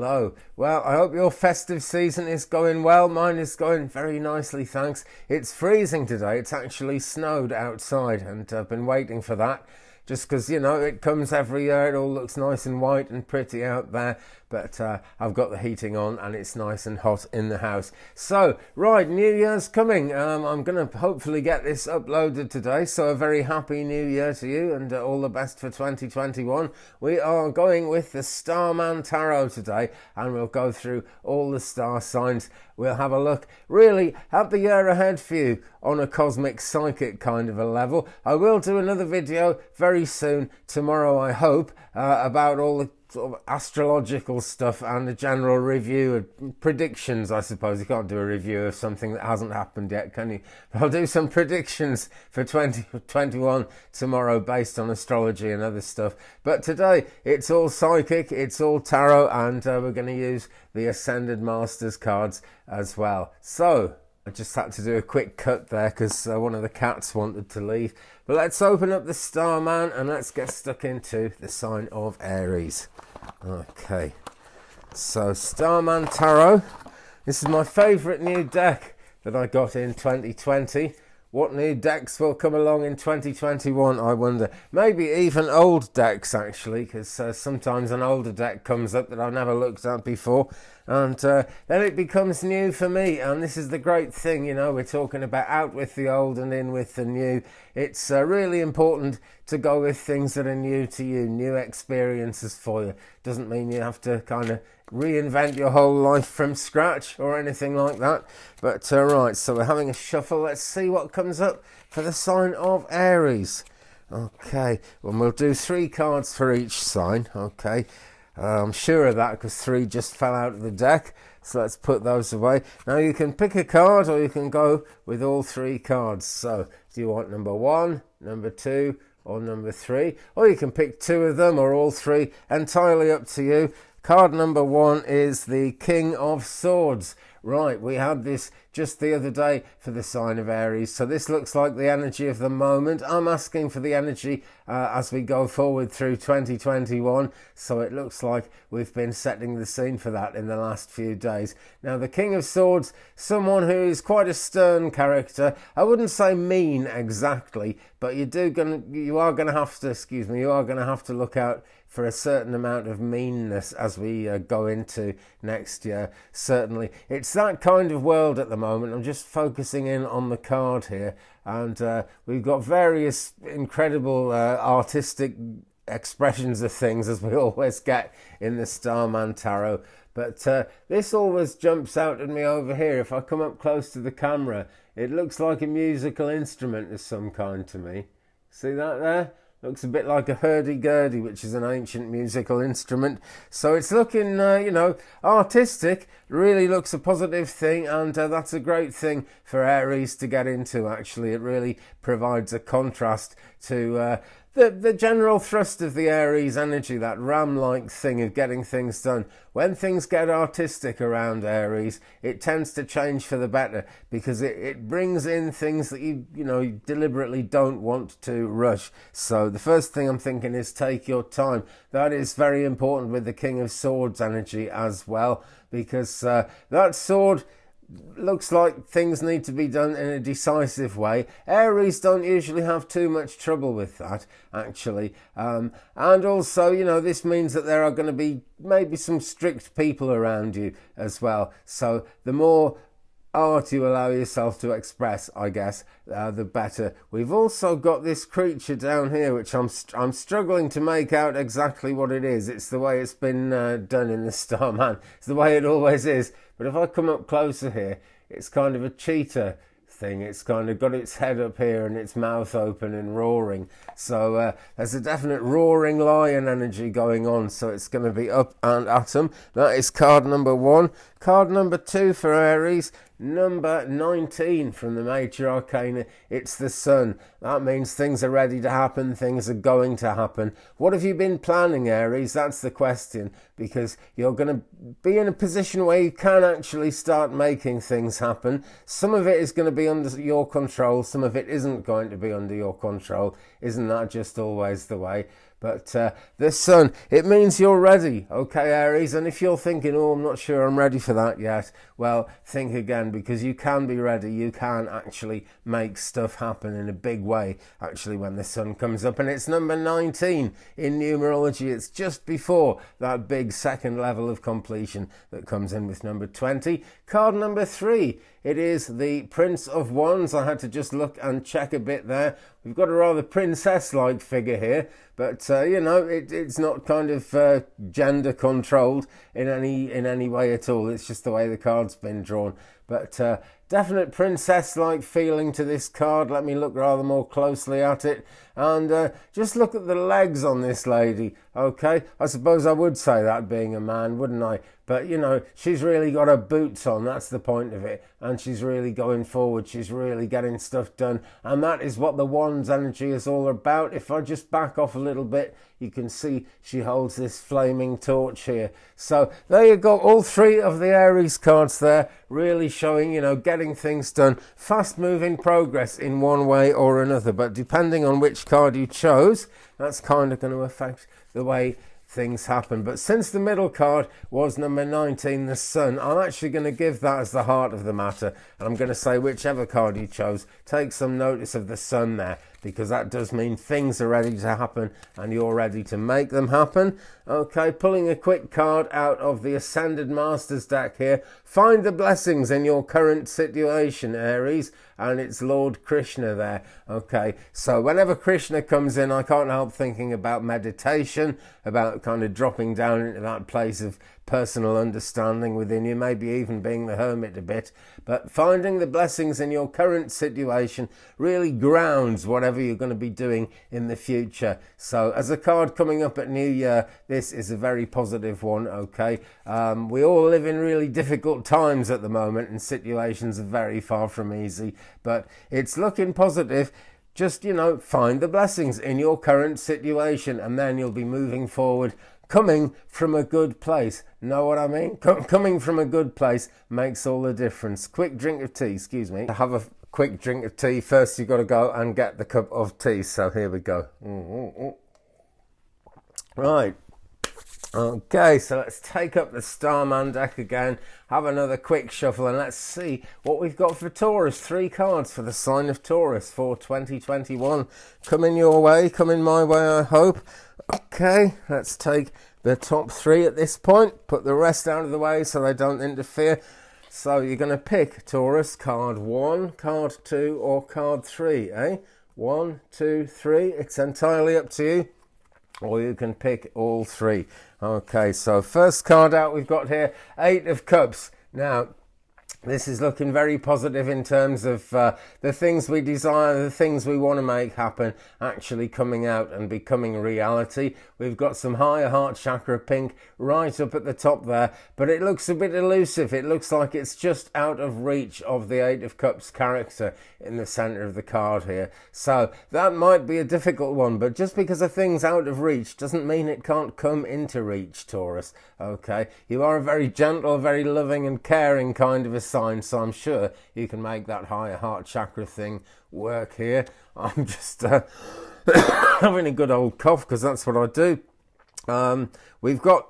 Hello. Well, I hope your festive season is going well. Mine is going very nicely, thanks. It's freezing today. It's actually snowed outside, and I've been waiting for that. Just because, you know, it comes every year, it all looks nice and white and pretty out there, but I've got the heating on and it's nice and hot in the house. So, right, New Year's coming. I'm going to hopefully get this uploaded today, so a very happy New Year to you and all the best for 2021. We are going with the Starman Tarot today, and we'll go through all the star signs. We'll have a look really at the year ahead for you on a cosmic psychic kind of a level. I will do another video very soon, tomorrow I hope, about all the sort of astrological stuff and a general review of predictions, I suppose. You can't do a review of something that hasn't happened yet, can you? But I'll do some predictions for 2021 tomorrow based on astrology and other stuff. But today, it's all psychic, it's all tarot, and we're going to use the Ascended Masters cards as well. So, I just had to do a quick cut there because one of the cats wanted to leave. But let's open up the Starman and let's get stuck into the sign of Aries. Okay, so Starman Tarot. This is my favourite new deck that I got in 2020. What new decks will come along in 2021, I wonder? Maybe even old decks, actually, because sometimes an older deck comes up that I've never looked at before, and then it becomes new for me. And this is the great thing, you know, we're talking about out with the old and in with the new. It's really important to go with things that are new to you, new experiences for you. Doesn't mean you have to kind of reinvent your whole life from scratch or anything like that. But right, so we're having a shuffle. Let's see what comes up for the sign of Aries. Okay, well, we'll do 3 cards for each sign. Okay, I'm sure of that because 3 just fell out of the deck. So let's put those away. Now you can pick a card or you can go with all 3 cards. So do you want number 1, number 2 or number 3? Or you can pick 2 of them or all 3, entirely up to you. Card number 1 is the King of Swords. Right, we had this just the other day for the sign of Aries. So this looks like the energy of the moment. I'm asking for the energy as we go forward through 2021. So it looks like we've been setting the scene for that in the last few days. Now, the King of Swords, someone who is quite a stern character. I wouldn't say mean exactly, but you are gonna have to look out for a certain amount of meanness as we go into next year. Certainly, it's that kind of world at the moment. I'm just focusing in on the card here, and we've got various incredible artistic expressions of things, as we always get in the Starman Tarot. But this always jumps out at me over here. If I come up close to the camera, it looks like a musical instrument of some kind to me. See that there? Looks a bit like a hurdy-gurdy, which is an ancient musical instrument. So it's looking, you know, artistic. Really looks a positive thing, and that's a great thing for Aries to get into, actually. It really provides a contrast to the general thrust of the Aries energy, that ram-like thing of getting things done. When things get artistic around Aries, it tends to change for the better because it brings in things that you deliberately don't want to rush. So the first thing I'm thinking is take your time. That is very important with the King of Swords energy as well, because that sword looks like things need to be done in a decisive way. Aries don't usually have too much trouble with that, actually. And also, you know, this means that there are going to be maybe some strict people around you as well. So the more art you allow yourself to express, I guess, the better. We've also got this creature down here, which I'm struggling to make out exactly what it is. It's the way it's been done in the Starman. It's the way it always is. But if I come up closer here, it's kind of a cheetah thing. It's kind of got its head up here and its mouth open and roaring. So there's a definite roaring lion energy going on. So it's going to be up and at 'em. That is card number 1. Card number 2 for Aries, number 19 from the Major Arcana. It's the Sun. That means things are ready to happen. Things are going to happen. What have you been planning, Aries? That's the question, because you're going to be in a position where you can actually start making things happen. Some of it is going to be under your control. Some of it isn't going to be under your control. Isn't that just always the way? But this Sun, it means you're ready, okay, Aries? And if you're thinking, oh, I'm not sure I'm ready for that yet, well, think again, because you can be ready. You can actually make stuff happen in a big way, actually, when the Sun comes up. And it's number 19 in numerology. It's just before that big second level of completion that comes in with number 20. Card number 3. It is the Prince of Wands. I had to just look and check a bit there. We've got a rather princess-like figure here, but you know, it's not kind of gender controlled in any way at all. It's just the way the card's been drawn. But definite princess-like feeling to this card. Let me look rather more closely at it. And just look at the legs on this lady, okay? I suppose I would say that being a man, wouldn't I? But, you know, she's really got her boots on. That's the point of it. And she's really going forward. She's really getting stuff done. And that is what the Wands energy is all about. If I just back off a little bit, you can see she holds this flaming torch here. So there you go. All 3 of the Aries cards there really showing, you know, getting things done. Fast-moving progress in one way or another. But depending on which card you chose, that's kind of going to affect the way things happen. But since the middle card was number 19, the Sun, I'm actually going to give that as the heart of the matter, and I'm going to say whichever card you chose, take some notice of the Sun there, because that does mean things are ready to happen and you're ready to make them happen. Okay, pulling a quick card out of the Ascended Masters deck here. Find the blessings in your current situation, Aries, and it's Lord Krishna there. Okay, so whenever Krishna comes in, I can't help thinking about meditation, about kind of dropping down into that place of personal understanding within you, maybe even being the hermit a bit. But finding the blessings in your current situation really grounds whatever you're going to be doing in the future. So as a card coming up at New Year, this is a very positive one, okay? We all live in really difficult times at the moment, and situations are very far from easy, but it's looking positive. Just, you know, find the blessings in your current situation, and then you'll be moving forward, coming from a good place. Know what I mean? Coming from a good place makes all the difference. Quick drink of tea, excuse me. To have a quick drink of tea, first you've got to go and get the cup of tea. So here we go. Right. Okay, so let's take up the Starman deck again, have another quick shuffle, and let's see what we've got for Taurus. 3 cards for the sign of Taurus for 2021. Coming your way, coming my way, I hope. Okay, let's take the top 3 at this point, put the rest out of the way so they don't interfere. So you're going to pick, Taurus, card 1, card 2, or card 3, eh? 1, 2, 3, it's entirely up to you. Or you can pick all 3. Okay, so first card out we've got here, 8 of Cups. Now, this is looking very positive in terms of the things we desire, the things we want to make happen, actually coming out and becoming reality. We've got some higher heart chakra pink right up at the top there, but it looks a bit elusive. It looks like it's just out of reach of the 8 of Cups character in the center of the card here. So that might be a difficult one, but just because a thing's out of reach doesn't mean it can't come into reach, Taurus. Okay, you are a very gentle, very loving and caring kind of a sign, so I'm sure you can make that higher heart chakra thing work here. I'm just having a good old cough because that's what I do. We've got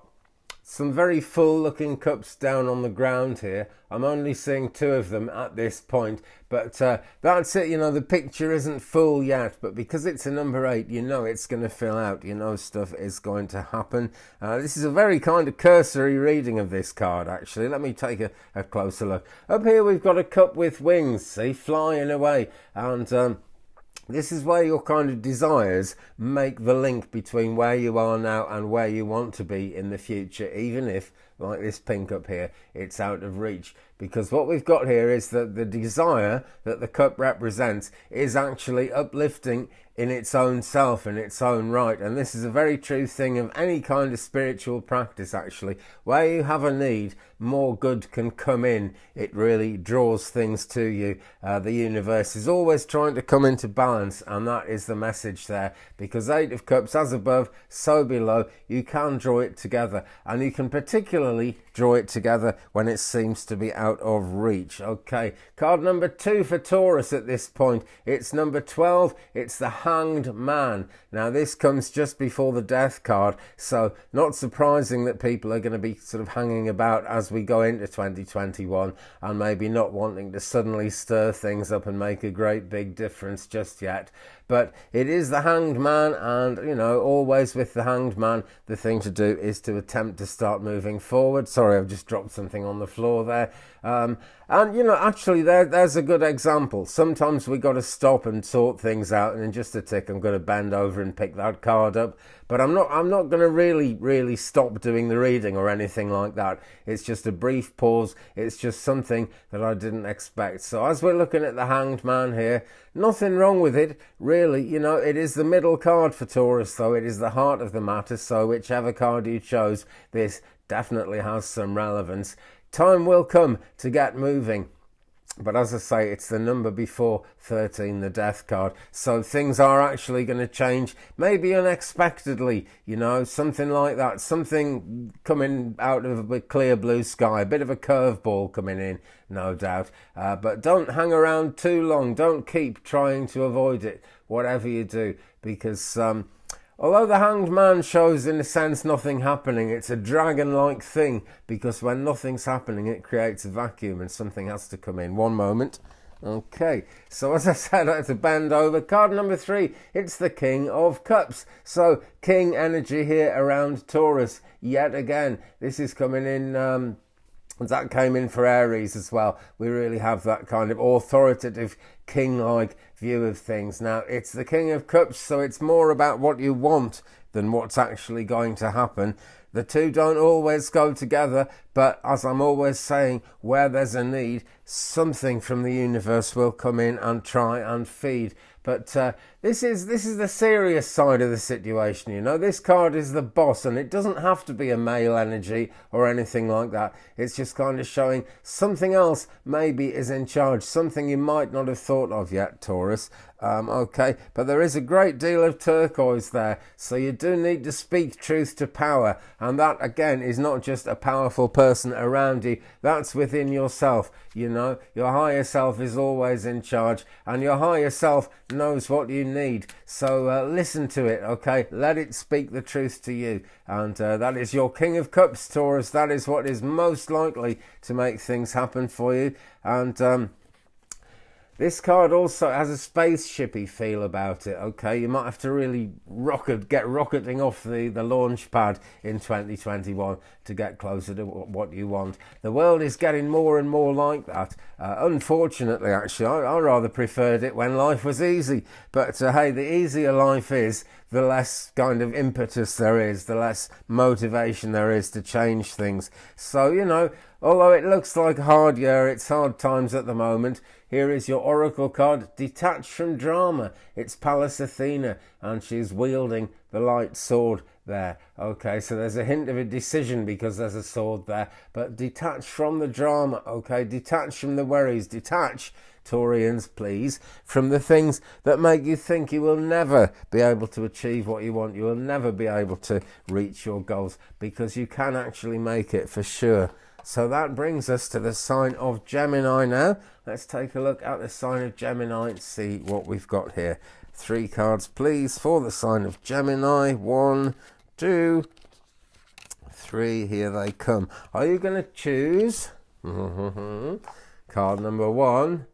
some very full looking cups down on the ground here. I'm only seeing 2 of them at this point, but that's it. You know, the picture isn't full yet, but because it's a number 8, you know it's going to fill out. You know stuff is going to happen. This is a very kind of cursory reading of this card, actually. Let me take a closer look. Up here we've got a cup with wings, see, flying away, and this is where your kind of desires make the link between where you are now and where you want to be in the future, even if, like this pink up here, it's out of reach. Because what we've got here is that the desire that the cup represents is actually uplifting in its own self, in its own right. And this is a very true thing of any kind of spiritual practice, actually. Where you have a need, more good can come in. It really draws things to you. The universe is always trying to come into balance, and that is the message there. Because 8 of Cups, as above, so below, you can draw it together. And you can particularly draw it together when it seems to be out of reach. Okay, card number 2 for Taurus at this point. It's number 12. It's the Hanged Man. Now, this comes just before the Death card, so not surprising that people are going to be sort of hanging about as we go into 2021 and maybe not wanting to suddenly stir things up and make a great big difference just yet. But it is the Hanged Man, and, you know, always with the Hanged Man, the thing to do is to attempt to start moving forward. Sorry, I've just dropped something on the floor there. And, you know, actually, there's a good example. Sometimes we got to stop and sort things out, and in just a tick, I'm going to bend over and pick that card up. But I'm not going to really stop doing the reading or anything like that. It's just a brief pause. It's just something that I didn't expect. So as we're looking at the Hanged Man here, nothing wrong with it, really. You know, it is the middle card for Taurus, though. It is the heart of the matter. So whichever card you chose, this definitely has some relevance. Time will come to get moving. But as I say, it's the number before 13, the Death card. So things are actually going to change, maybe unexpectedly, you know, something like that. Something coming out of a clear blue sky, a bit of a curveball coming in, no doubt. But don't hang around too long. Don't keep trying to avoid it, whatever you do, because although the Hanged Man shows, in a sense, nothing happening, it's a dragon-like thing, because when nothing's happening, it creates a vacuum and something has to come in. One moment. Okay, so as I said, I had to bend over. Card number 3, it's the King of Cups. So, King energy here around Taurus. Yet again, this is coming in... that came in for Aries as well. We really have that kind of authoritative, king-like view of things. Now, it's the King of Cups, so it's more about what you want than what's actually going to happen. The two don't always go together, but as I'm always saying, where there's a need, something from the universe will come in and try and feed. But this is the serious side of the situation, you know. This card is the boss, and it doesn't have to be a male energy or anything like that. It's just kind of showing something else maybe is in charge, something you might not have thought of yet, Taurus. Okay, but there is a great deal of turquoise there, so you do need to speak truth to power, and that, again, is not just a powerful person around you, that's within yourself, you know. Your higher self is always in charge, and your higher self knows what you need, so listen to it, okay? Let it speak the truth to you, and that is your King of Cups, Taurus. That is what is most likely to make things happen for you, and this card also has a spaceshipy feel about it, okay? You might have to really get rocketing off the launch pad in 2021 to get closer to what you want. The world is getting more and more like that. Unfortunately, actually, I rather preferred it when life was easy. But hey, the easier life is, the less kind of impetus there is, the less motivation there is to change things. So, you know, although it looks like a hard year, it's hard times at the moment. Here is your oracle card, detached from drama. It's Pallas Athena, and she's wielding the light sword there. Okay, so there's a hint of a decision because there's a sword there, but detached from the drama, okay? Detached from the worries. Detach, Taurians, please, from the things that make you think you will never be able to achieve what you want. You will never be able to reach your goals, because you can actually make it for sure. So that brings us to the sign of Gemini now. Let's take a look at the sign of Gemini and see what we've got here. 3 cards, please, for the sign of Gemini. 1, 2, 3. Here they come. Are you going to choose card number 1,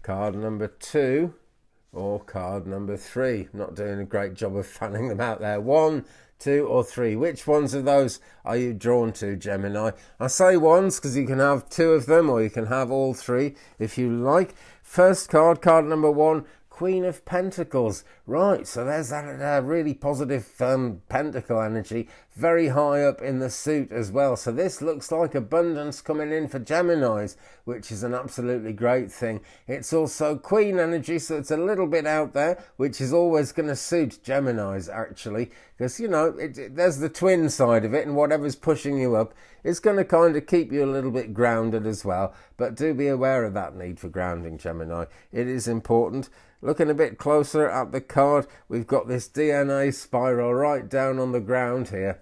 card number 2, or card number 3? Not doing a great job of fanning them out there. 1, 2 or 3. Which ones of those are you drawn to, Gemini? I say ones because you can have 2 of them, or you can have all 3 if you like. First card, card number 1, Queen of Pentacles. Right, so there's that really positive pentacle energy, very high up in the suit as well. So this looks like abundance coming in for Geminis, which is an absolutely great thing. It's also Queen energy, so it's a little bit out there, which is always going to suit Geminis, actually, because, you know, there's the twin side of it, and whatever's pushing you up is going to kind of keep you a little bit grounded as well. But do be aware of that need for grounding, Gemini. It is important. Looking a bit closer at the card, we've got this DNA spiral right down on the ground here.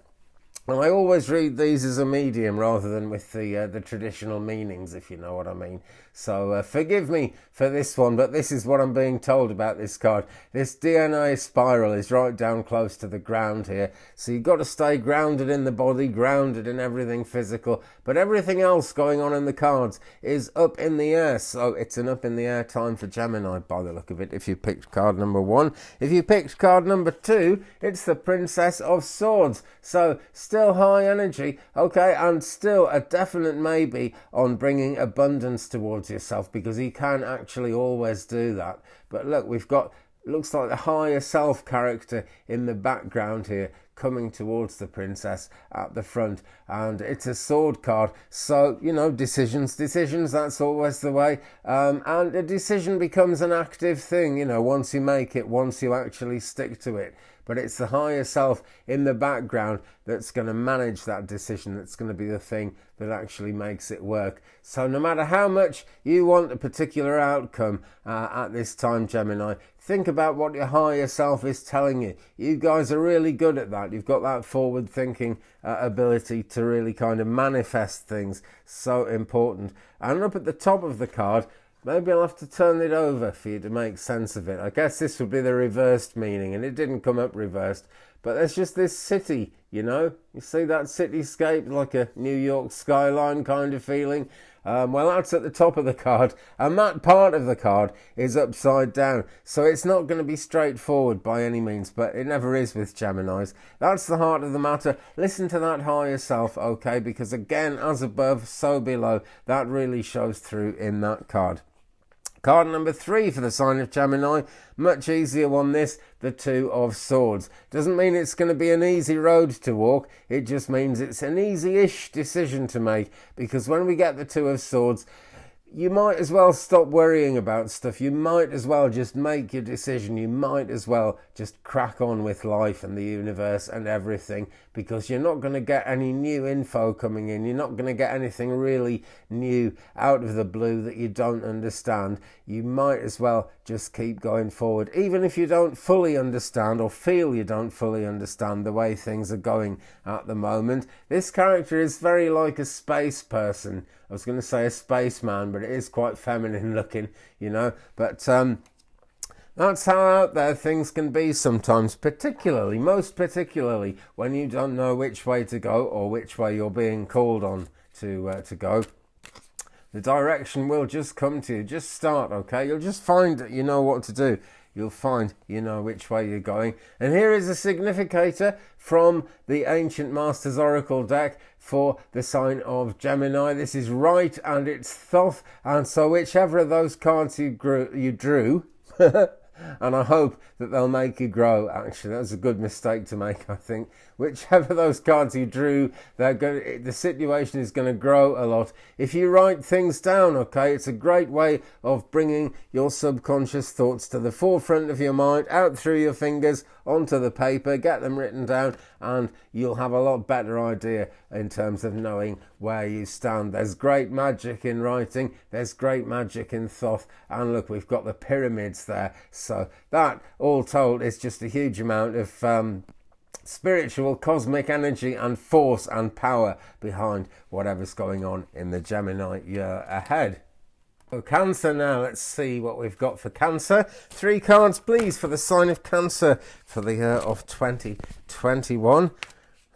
And I always read these as a medium rather than with the traditional meanings, if you know what I mean. So forgive me for this one, but this is what I'm being told about this card. This DNA spiral is right down close to the ground here. So you've got to stay grounded in the body, grounded in everything physical. But everything else going on in the cards is up in the air. So it's an up in the air time for Gemini by the look of it, if you picked card number 1. If you picked card number 2, it's the Princess of Swords. So still high energy, okay, and still a definite maybe on bringing abundance towards yourself, because you can actually always do that. But look, we've got, looks like the higher self character in the background here coming towards the princess at the front, and it's a sword card. So, you know, decisions, that's always the way, and a decision becomes an active thing, you know, once you make it, once you actually stick to it. But it's the higher self in the background that's going to manage that decision, that's going to be the thing that actually makes it work. So no matter how much you want a particular outcome at this time, Gemini, think about what your higher self is telling you. You guys are really good at that. You've got that forward thinking ability to really kind of manifest things. So important. And up at the top of the card, maybe I'll have to turn it over for you to make sense of it. I guess this would be the reversed meaning, and it didn't come up reversed. But there's just this city, you know? You see that cityscape, like a New York skyline kind of feeling? Well, that's at the top of the card, and that part of the card is upside down. So it's not going to be straightforward by any means, but it never is with Geminis. That's the heart of the matter. Listen to that higher self, okay? Because again, as above, so below. That really shows through in that card. Card number 3 for the sign of Gemini, much easier one this, the Two of Swords. Doesn't mean it's going to be an easy road to walk, it just means it's an easy-ish decision to make, because when we get the Two of Swords, you might as well stop worrying about stuff. You might as well just make your decision. You might as well just crack on with life and the universe and everything, because you're not going to get any new info coming in. You're not going to get anything really new out of the blue that you don't understand. You might as well just keep going forward, even if you don't fully understand or feel you don't fully understand the way things are going at the moment. This character is very like a space person. I was going to say a spaceman, but it is quite feminine looking, you know. But that's how out there things can be sometimes, particularly, most particularly, when you don't know which way to go or which way you're being called on to go. The direction will just come to you. Just start, okay? You'll just find that you know what to do. You'll find you know which way you're going. And here is a significator from the Ancient Masters Oracle deck for the sign of Gemini. This is right, and it's Thoth. And so whichever of those cards you drew and I hope that they'll make you grow, actually. That was a good mistake to make, I think. Whichever of those cards you drew, the situation is going to grow a lot. If you write things down, okay, it's a great way of bringing your subconscious thoughts to the forefront of your mind, out through your fingers, onto the paper, get them written down, and you'll have a lot better idea in terms of knowing where you stand. There's great magic in writing, there's great magic in Thoth, and look, we've got the pyramids there. So that, all told, is just a huge amount of spiritual, cosmic energy and force and power behind whatever's going on in the Gemini year ahead. So Cancer now, let's see what we've got for Cancer. 3 cards, please, for the sign of Cancer for the year of 2021.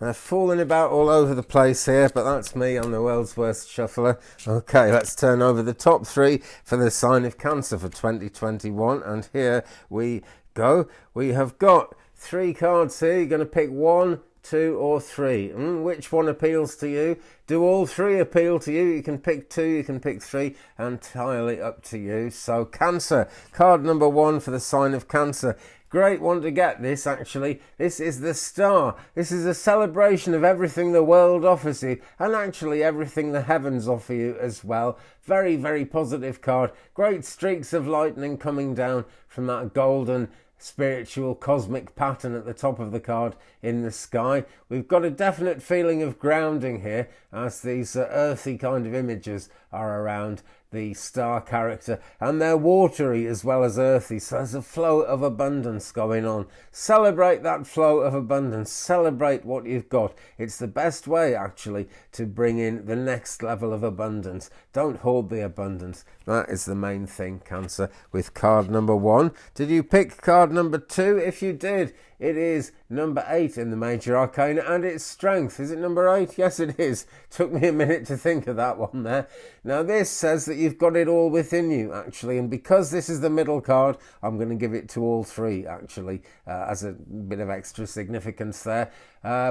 They're falling about all over the place here, but that's me, I'm the world's worst shuffler. Okay, let's turn over the top 3 for the sign of Cancer for 2021, and here we go. We have got 3 cards here. You're going to pick 1, 2 or 3. Which one appeals to you? Do all 3 appeal to you? You can pick 2, you can pick 3, entirely up to you. So Cancer, card number 1 for the sign of Cancer. Great one to get this, actually. This is the Star. This is a celebration of everything the world offers you, and actually everything the heavens offer you as well. Very, very positive card. Great streaks of lightning coming down from that golden spiritual cosmic pattern at the top of the card in the sky. We've got a definite feeling of grounding here, as these earthy kind of images are around the star character, and they're watery as well as earthy, so there's a flow of abundance going on. Celebrate that flow of abundance, celebrate what you've got. It's the best way actually to bring in the next level of abundance. Don't hoard the abundance. That is the main thing, Cancer, with card number 1. Did you pick card number 2? If you did, it is number 8 in the major arcana, and it's strength. Is it number 8? Yes, it is. Took me a minute to think of that one there. Now, this says that you've got it all within you, actually, and because this is the middle card, I'm going to give it to all 3, actually, as a bit of extra significance there.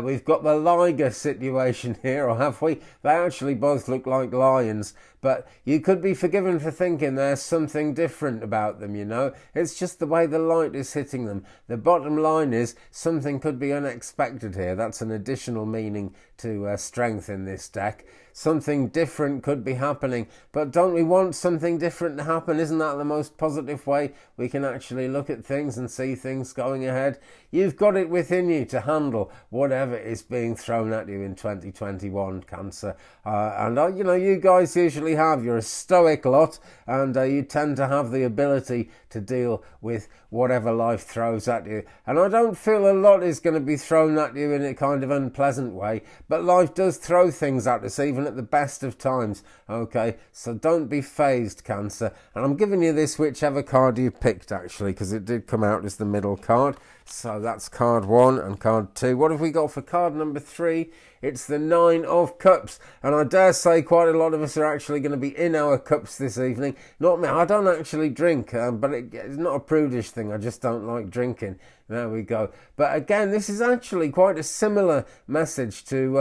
We've got the liger situation here, or have we? They actually both look like lions, but you could be forgiven for thinking there's something different about them, you know. It's just the way the light is hitting them. The bottom line is something could be unexpected here. That's an additional meaning to strength in this deck. Something different could be happening, but don't we want something different to happen? Isn't that the most positive way we can actually look at things and see things going ahead? You've got it within you to handle whatever is being thrown at you in 2021, Cancer. You know, you guys usually have. You're a stoic lot, and you tend to have the ability to deal with whatever life throws at you. And I don't feel a lot is going to be thrown at you in a kind of unpleasant way, but life does throw things at us, even at the best of times. Okay, so don't be phased, Cancer. And I'm giving you this whichever card you picked, actually, because it did come out as the middle card. So that's card 1 and card 2. What have we got for card number 3? It's the 9 of Cups, and I dare say quite a lot of us are actually going to be in our cups this evening. Not me, I don't actually drink, but it's not a prudish thing, I just don't like drinking. There we go. But again, this is actually quite a similar message to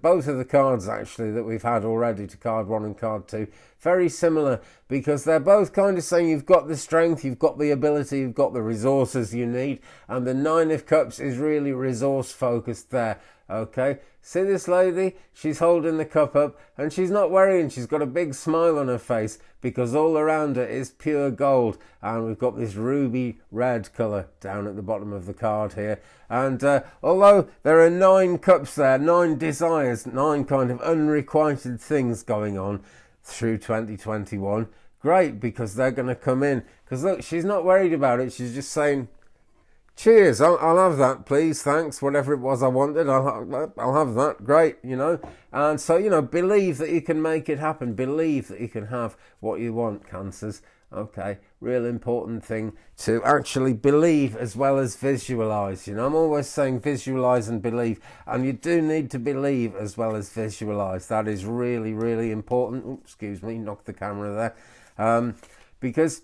both of the cards actually that we've had already, to card 1 and card 2. Very similar, because they're both kind of saying you've got the strength, you've got the ability, you've got the resources you need, and the 9 of Cups is really resource focused there. Okay, see this lady? She's holding the cup up, and she's not worrying. She's got a big smile on her face, because all around her is pure gold, and we've got this ruby red colour down at the bottom of the card here. And although there are 9 cups there, 9 desires, 9 kind of unrequited things going on through 2021, great, because they're going to come in. Because look, she's not worried about it. She's just saying, cheers, I'll have that, please, thanks, whatever it was I wanted, I'll have that, great, you know. And so, you know, believe that you can make it happen, believe that you can have what you want, Cancers. Okay, real important thing to actually believe as well as visualize. You know, I'm always saying visualize and believe, and you do need to believe as well as visualize. That is really, really important. Oops, excuse me, knocked the camera there. Because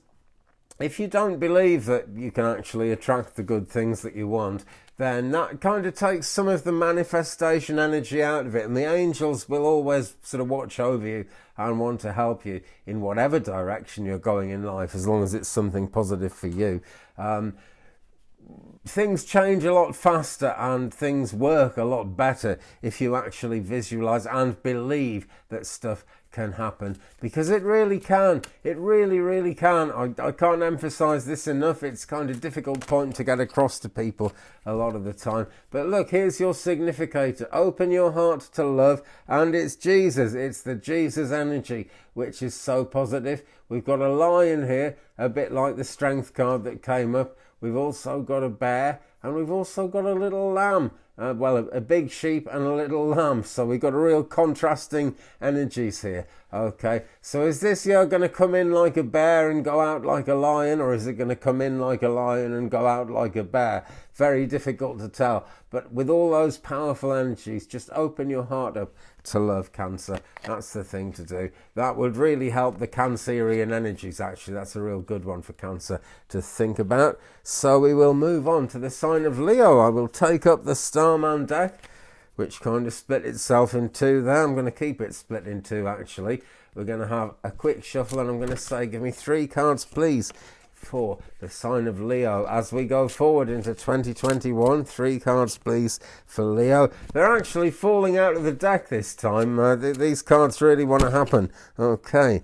if you don't believe that you can actually attract the good things that you want, then that kind of takes some of the manifestation energy out of it. And the angels will always sort of watch over you and want to help you in whatever direction you're going in life, as long as it's something positive for you. Things change a lot faster and things work a lot better if you actually visualize and believe that stuff can happen, because it really can. It really, really can. I can't emphasize this enough. It's kind of difficult point to get across to people a lot of the time. But look, here's your significator. Open your heart to love, and it's Jesus. It's the Jesus energy, which is so positive. We've got a lion here, a bit like the strength card that came up. We've also got a bear, and we've also got a little lamb. Well, a big sheep and a little lamb. So we've got a real contrasting energies here. Okay, so is this year going to come in like a bear and go out like a lion, or is it going to come in like a lion and go out like a bear? Very difficult to tell. But with all those powerful energies, just open your heart up to love, Cancer. That's the thing to do. That would really help the Cancerian energies, actually. That's a real good one for Cancer to think about. So we will move on to the sign of Leo. I will take up the Starman deck, which kind of split itself in two there. I'm going to keep it split in two, actually. We're going to have a quick shuffle, and I'm going to say, give me 3 cards, please, for the sign of Leo as we go forward into 2021. 3 cards, please, for Leo. They're actually falling out of the deck this time. These cards really want to happen. Okay.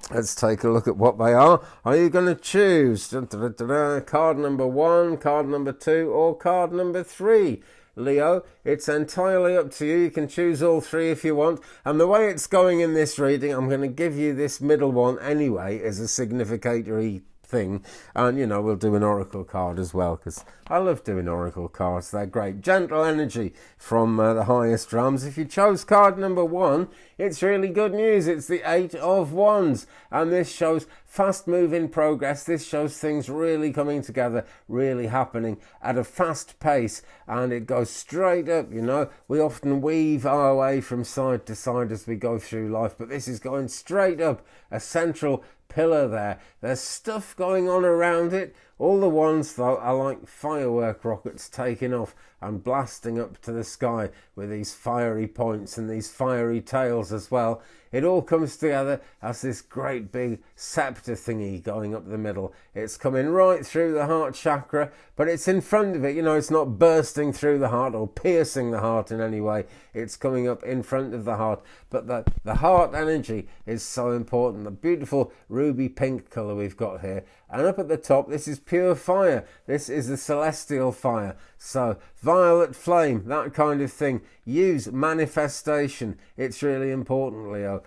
Let's take a look at what they are. Are you going to choose card number 1, card number 2, or card number 3? Leo. It's entirely up to you. You can choose all three if you want. And the way it's going in this reading, I'm going to give you this middle one anyway as a significatory thing, and you know, we'll do an oracle card as well, because I love doing oracle cards. They're great. Gentle energy from the highest realms. If you chose card number 1, it's really good news. It's the 8 of Wands, and this shows fast moving progress. This shows things really coming together, really happening at a fast pace, and it goes straight up. You know, we often weave our way from side to side as we go through life, but this is going straight up, a central pillar there. There's stuff going on around it. All the ones though are like firework rockets taking off and blasting up to the sky with these fiery points and these fiery tails as well. It all comes together as this great big scepter thingy going up the middle. It's coming right through the heart chakra, but it's in front of it. You know, it's not bursting through the heart or piercing the heart in any way. It's coming up in front of the heart. But the heart energy is so important. The beautiful ruby pink colour we've got here. And up at the top, this is pure fire. This is the celestial fire. So violet flame, that kind of thing. Use manifestation. It's really important, Leo.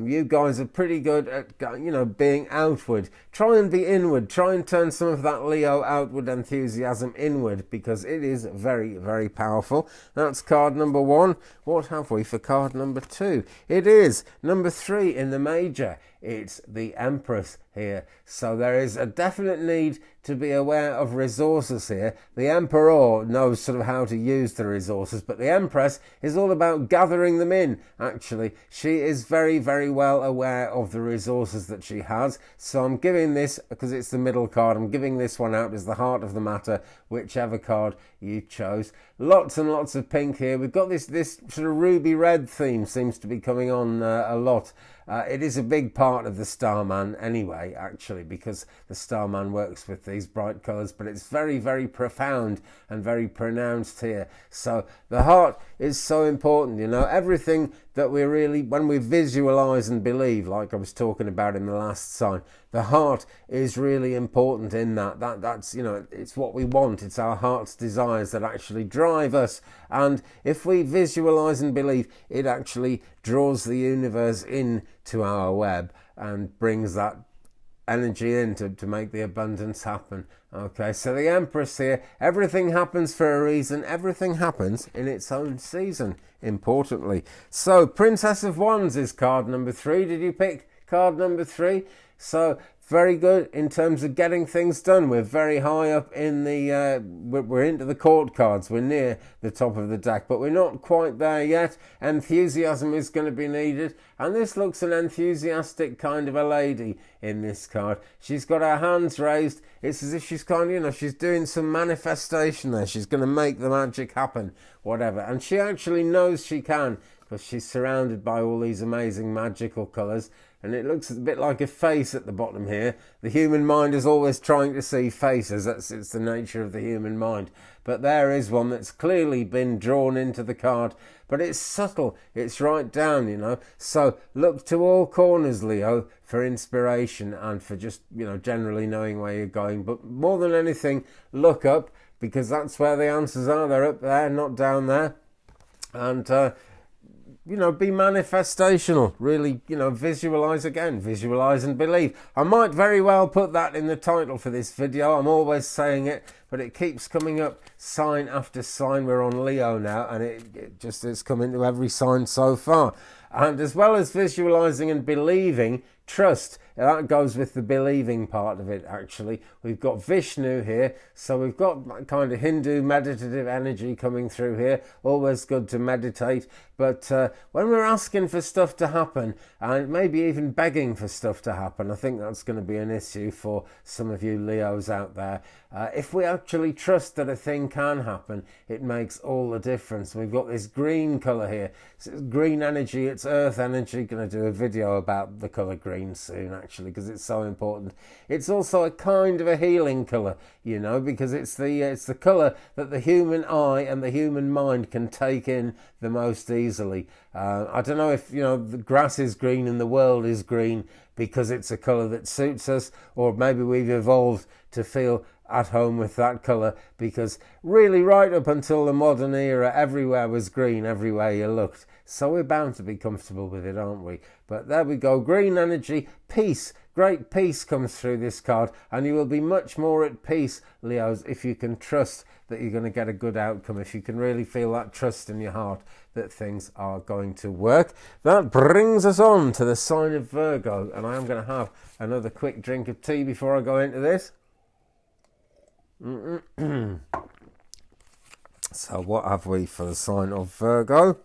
You guys are pretty good at, you know, being outward. Try and be inward. Try and turn some of that Leo outward enthusiasm inward, because it is very, very powerful. That's card number 1. What have we for card number 2? It is number 3 in the major. It's the Empress here. So there is a definite need to be aware of resources here. The Emperor knows sort of how to use the resources, but the Empress is all about gathering them in, actually. She is very, very well aware of the resources that she has. So I'm giving this, because it's the middle card, I'm giving this one out as the heart of the matter, whichever card you chose. Lots and lots of pink here. We've got this sort of ruby red theme seems to be coming on a lot. It is a big part of the Starman anyway, actually, because the Starman works with these bright colours, but it's very, very profound and very pronounced here. So the heart is so important, you know, everything that we really, when we visualise and believe, like I was talking about in the last sign, the heart is really important in that. That's, you know, it's what we want. It's our heart's desires that actually drive us. And if we visualise and believe, it actually draws the universe into our web and brings that energy in to make the abundance happen. Okay, so the Empress here, everything happens for a reason. Everything happens in its own season, importantly. So Princess of Wands is card number 3. Did you pick card number 3? So very good in terms of getting things done. We're very high up in the, we're into the court cards. We're near the top of the deck, but we're not quite there yet. Enthusiasm is going to be needed. And this looks an enthusiastic kind of a lady in this card. She's got her hands raised. It's as if she's kind of, you know, she's doing some manifestation there. She's going to make the magic happen, whatever. And she actually knows she can, because she's surrounded by all these amazing magical colours. And it looks a bit like a face at the bottom here. The human mind is always trying to see faces. It's the nature of the human mind. But there is one that's clearly been drawn into the card. But it's subtle. It's right down, you know. So look to all corners, Leo, for inspiration and for just, you know, generally knowing where you're going. But more than anything, look up, because that's where the answers are. They're up there, not down there. And you know, be manifestational. Really, you know, visualize again. Visualize and believe. I might very well put that in the title for this video. I'm always saying it, but it keeps coming up sign after sign. We're on Leo now, and it's come into every sign so far. And as well as visualizing and believing, trust. That goes with the believing part of it, actually. We've got Vishnu here, so we've got that kind of Hindu meditative energy coming through here. Always good to meditate. But when we're asking for stuff to happen, and maybe even begging for stuff to happen, I think that's going to be an issue for some of you Leos out there. If we actually trust that a thing can happen, it makes all the difference. We've got this green colour here. It's green energy, it's earth energy. Going to do a video about the colour green soon, actually, because it's so important. It's also a kind of a healing colour, you know, because it's the colour that the human eye and the human mind can take in the most easily. I don't know if, you know, the grass is green and the world is green because it's a colour that suits us, or maybe we've evolved to feel at home with that colour, because really right up until the modern era, everywhere was green, everywhere you looked. So we're bound to be comfortable with it, aren't we? But there we go, green energy, peace. Great peace comes through this card, and you will be much more at peace, Leos, if you can trust that you're going to get a good outcome, if you can really feel that trust in your heart that things are going to work. That brings us on to the sign of Virgo, and I am going to have another quick drink of tea before I go into this. So what have we for the sign of Virgo?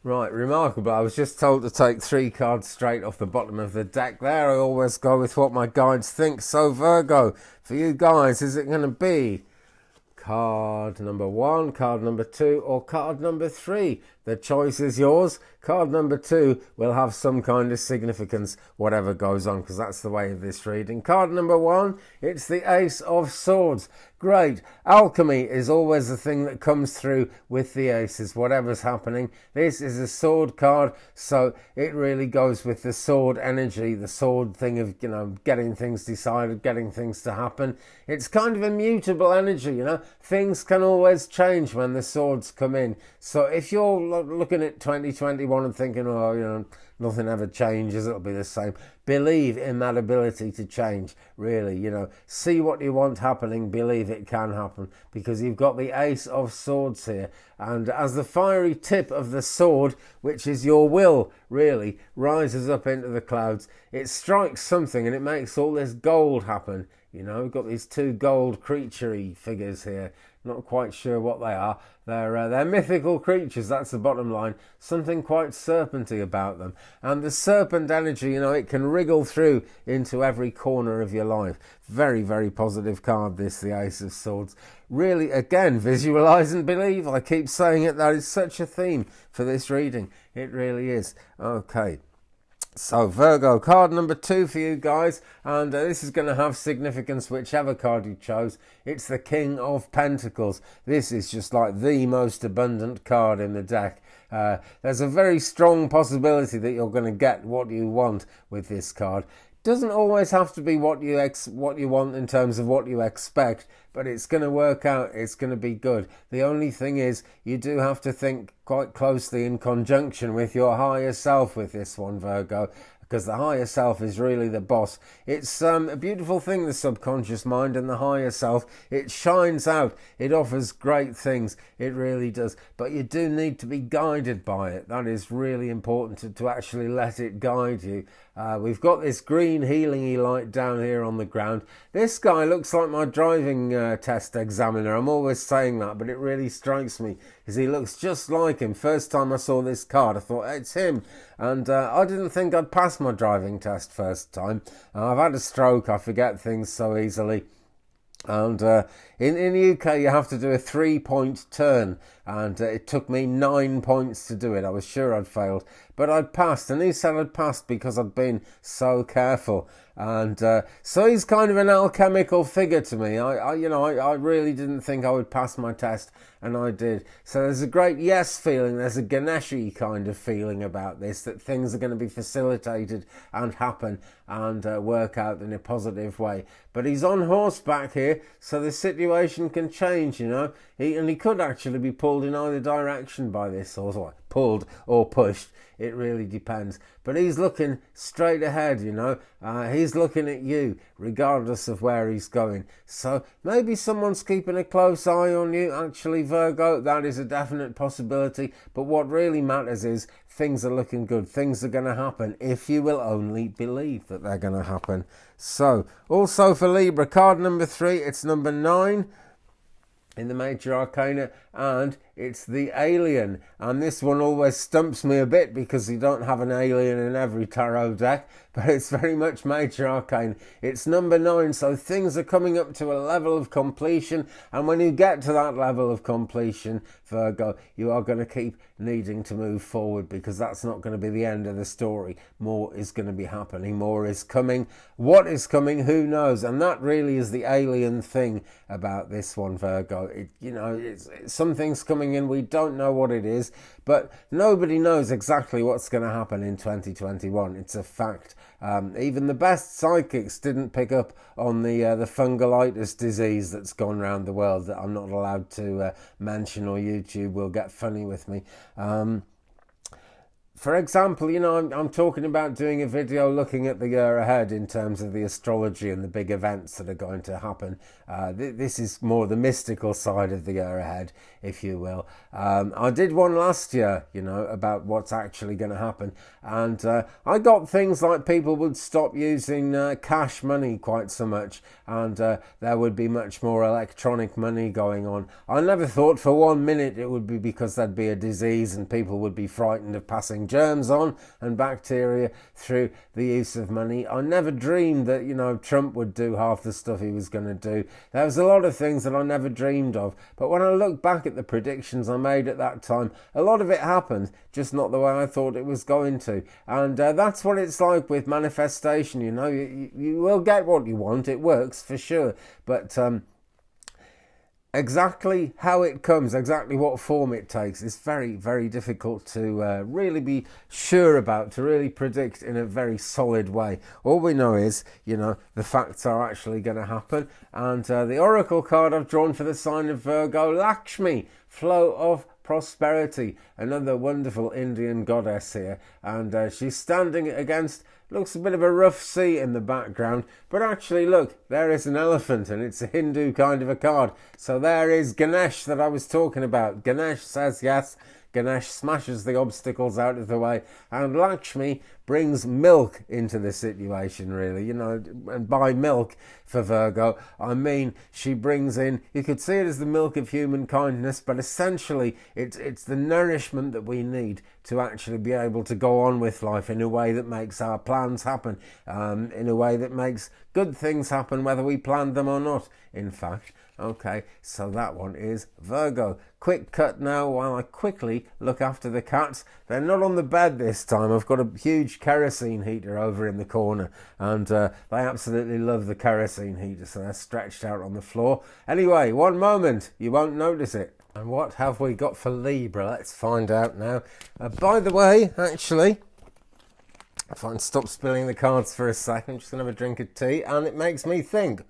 Right, remarkable. I was just told to take 3 cards straight off the bottom of the deck there. I always go with what my guides think. So Virgo, for you guys, is it going to be card number 1, card number 2, or card number 3? The choice is yours. Card number 2 will have some kind of significance, whatever goes on, because that's the way of this reading. Card number 1, it's the Ace of Swords. Great. Alchemy is always the thing that comes through with the aces, whatever's happening. This is a sword card, so it really goes with the sword energy, the sword thing of, you know, getting things decided, getting things to happen. It's kind of a mutable energy, you know. Things can always change when the swords come in. So if you're looking at 2021 and thinking, oh, you know, nothing ever changes, it'll be the same, believe in that ability to change, really, you know. See what you want happening, believe it can happen, because you've got the Ace of Swords here, and as the fiery tip of the sword, which is your will, really, rises up into the clouds, it strikes something and it makes all this gold happen. You know, we've got these 2 gold creature-y figures here. Not quite sure what they are. They're mythical creatures, that's the bottom line. Something quite serpenty about them. And the serpent energy, you know, it can wriggle through into every corner of your life. Very, very positive card, this, the Ace of Swords. Really, again, visualize and believe. I keep saying it, that is such a theme for this reading. It really is. Okay. So Virgo, card number 2 for you guys, and this is going to have significance whichever card you chose. It's the King of Pentacles. This is just like the most abundant card in the deck. There's a very strong possibility that you're going to get what you want with this card. Doesn't always have to be what you want in terms of what you expect, but it's going to work out, it's going to be good. The only thing is, you do have to think quite closely in conjunction with your higher self with this one, Virgo, because the higher self is really the boss. It's a beautiful thing, the subconscious mind and the higher self. It shines out, it offers great things, it really does, but you do need to be guided by it. That is really important, to actually let it guide you. We've got this green healing-y light down here on the ground. This guy looks like my driving test examiner. I'm always saying that, but it really strikes me because he looks just like him. First time I saw this card, I thought, it's him. And I didn't think I'd pass my driving test first time. I've had a stroke, I forget things so easily. And in the UK you have to do a 3-point turn, and it took me 9 points to do it. I was sure I'd failed, but I'd passed, and he said I'd passed because I'd been so careful. And so he's kind of an alchemical figure to me. I really didn't think I would pass my test, and I did. So there's a great yes feeling, there's a Ganesh-y kind of feeling about this, that things are going to be facilitated and happen and work out in a positive way. But he's on horseback here, so the situation can change, you know. He could actually be pulled in either direction by this, or pulled or pushed. It really depends. But he's looking straight ahead, you know. He's looking at you, regardless of where he's going. So maybe someone's keeping a close eye on you, actually, Virgo. That is a definite possibility. But what really matters is things are looking good. Things are going to happen if you will only believe that they're going to happen. So, also for Libra, card number 3, it's number 9 in the major arcana, and it's the alien. And this one always stumps me a bit because you don't have an alien in every tarot deck, but it's very much major arcane. It's number 9, so things are coming up to a level of completion, and when you get to that level of completion, Virgo, you are going to keep needing to move forward, because that's not going to be the end of the story. More is going to be happening, more is coming. What is coming, who knows? And that really is the alien thing about this one, Virgo. Something's coming coming in. We don't know what it is, but nobody knows exactly what's going to happen in 2021. It's a fact. Even the best psychics didn't pick up on the fungolitis disease that's gone around the world that I'm not allowed to mention, or YouTube will get funny with me. For example, you know, I'm talking about doing a video looking at the year ahead in terms of the astrology and the big events that are going to happen. This is more the mystical side of the year ahead, if you will. I did one last year, you know, about what's actually going to happen. And I got things like people would stop using cash money quite so much, and there would be much more electronic money going on. I never thought for 1 minute it would be because there'd be a disease and people would be frightened of passing germs on and bacteria through the use of money. I never dreamed that, you know, Trump would do half the stuff he was going to do. There was a lot of things that I never dreamed of. But when I look back at the predictions I made at that time, a lot of it happened, just not the way I thought it was going to. And that's what it's like with manifestation, you know. You will get what you want. It works for sure. But exactly how it comes, exactly what form it takes, is very, very difficult to really be sure about, to really predict in a very solid way. All we know is, you know, the facts are actually going to happen. And the oracle card I've drawn for the sign of Virgo, Lakshmi, flow of prosperity, another wonderful Indian goddess here. And she's standing against, looks a bit of a rough sea in the background, but actually look, there is an elephant, and it's a Hindu kind of a card. So there is Ganesh that I was talking about. Ganesh says yes. Ganesh smashes the obstacles out of the way, and Lakshmi brings milk into the situation, really, you know. And by milk for Virgo, I mean she brings in, you could see it as the milk of human kindness, but essentially it's the nourishment that we need to actually be able to go on with life in a way that makes our plans happen, in a way that makes good things happen, whether we planned them or not, in fact. Okay, so that one is Virgo. Quick cut now while I quickly look after the cats. They're not on the bed this time. I've got a huge kerosene heater over in the corner, and they absolutely love the kerosene heater, so they're stretched out on the floor. Anyway, one moment, you won't notice it. And what have we got for Libra? Let's find out now. By the way, actually, if I can stop spilling the cards for a second, I'm just going to have a drink of tea, and it makes me think.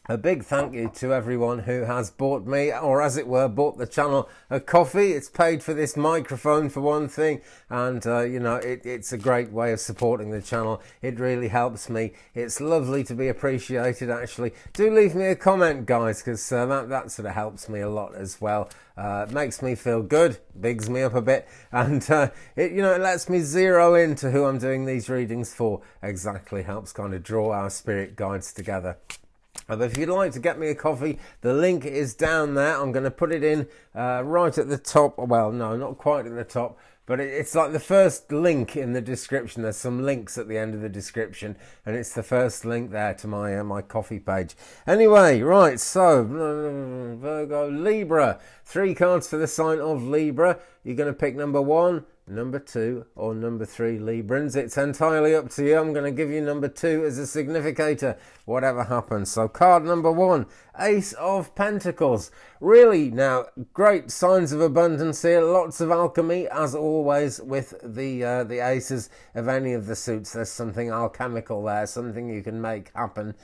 A big thank you to everyone who has bought me, or as it were, bought the channel a coffee. It's paid for this microphone for one thing, and you know, it's a great way of supporting the channel. It really helps me. It's lovely to be appreciated, actually. Do leave me a comment, guys, because that sort of helps me a lot as well. It makes me feel good, bigs me up a bit, and it lets me zero into who I'm doing these readings for. Exactly, helps kind of draw our spirit guides together. But if you'd like to get me a coffee, the link is down there. I'm going to put it in right at the top. Well, no, not quite at the top, but it's like the first link in the description. There's some links at the end of the description, and it's the first link there to my coffee page. Anyway, right, so Virgo, Libra. 3 cards for the sign of Libra. You're going to pick number 1, number 2 or number 3, Librans. It's entirely up to you. I'm going to give you number 2 as a significator, whatever happens. So card number 1, Ace of Pentacles. Really now, great signs of abundance here. Lots of alchemy, as always with the aces of any of the suits. There's something alchemical there, something you can make happen.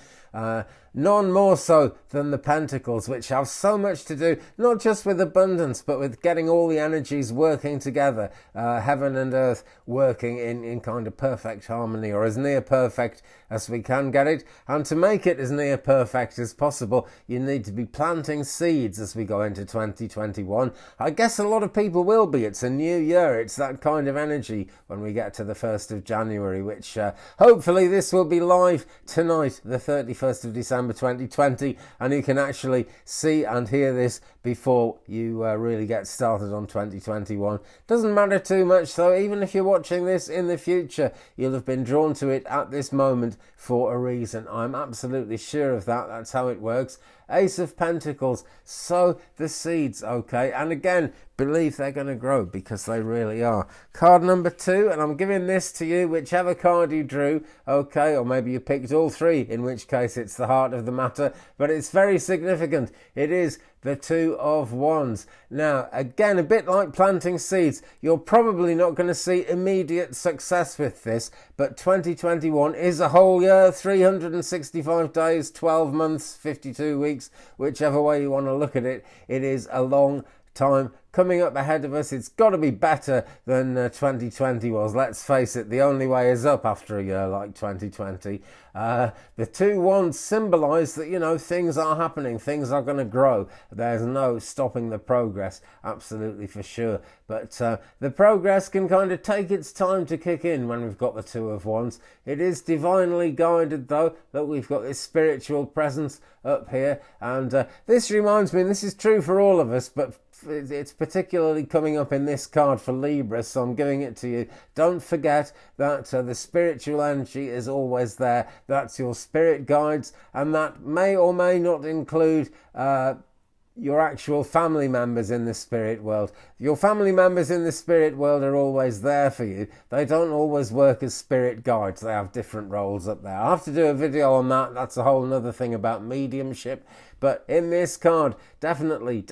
None more so than the Pentacles, which have so much to do, not just with abundance, but with getting all the energies working together, heaven and earth working in kind of perfect harmony, or as near perfect as we can get it. And to make it as near perfect as possible, you need to be planting seeds as we go into 2021. I guess a lot of people will be. It's a new year. It's that kind of energy when we get to the 1st of January, which hopefully this will be live tonight, the 31st of December 2020, and you can actually see and hear this before you really get started on 2021. Doesn't matter too much though. Even if you're watching this in the future, you'll have been drawn to it at this moment for a reason. I'm absolutely sure of that. That's how it works. Ace of Pentacles, sow the seeds, okay? And again, believe they're going to grow, because they really are. Card number 2, and I'm giving this to you, whichever card you drew, okay? Or maybe you picked all 3, in which case it's the heart of the matter, but it's very significant. It is the Two of Wands. Now, again, a bit like planting seeds, you're probably not going to see immediate success with this, but 2021 is a whole year, 365 days, 12 months, 52 weeks, whichever way you want to look at it. It is a long time coming up ahead of us. It's got to be better than 2020 was. Let's face it, the only way is up after a year like 2020. The two wands symbolise that, you know, things are happening, things are going to grow. There's no stopping the progress, absolutely for sure. But the progress can kind of take its time to kick in when we've got the Two of Wands. It is divinely guided, though, that we've got this spiritual presence up here. And this reminds me, and this is true for all of us, but it's particularly coming up in this card for Libra, so I'm giving it to you. Don't forget that the spiritual energy is always there. That's your spirit guides, and that may or may not include your actual family members in the spirit world. Your family members in the spirit world are always there for you. They don't always work as spirit guides. They have different roles up there. I'll have to do a video on that. That's a whole other thing about mediumship. But in this card, definitely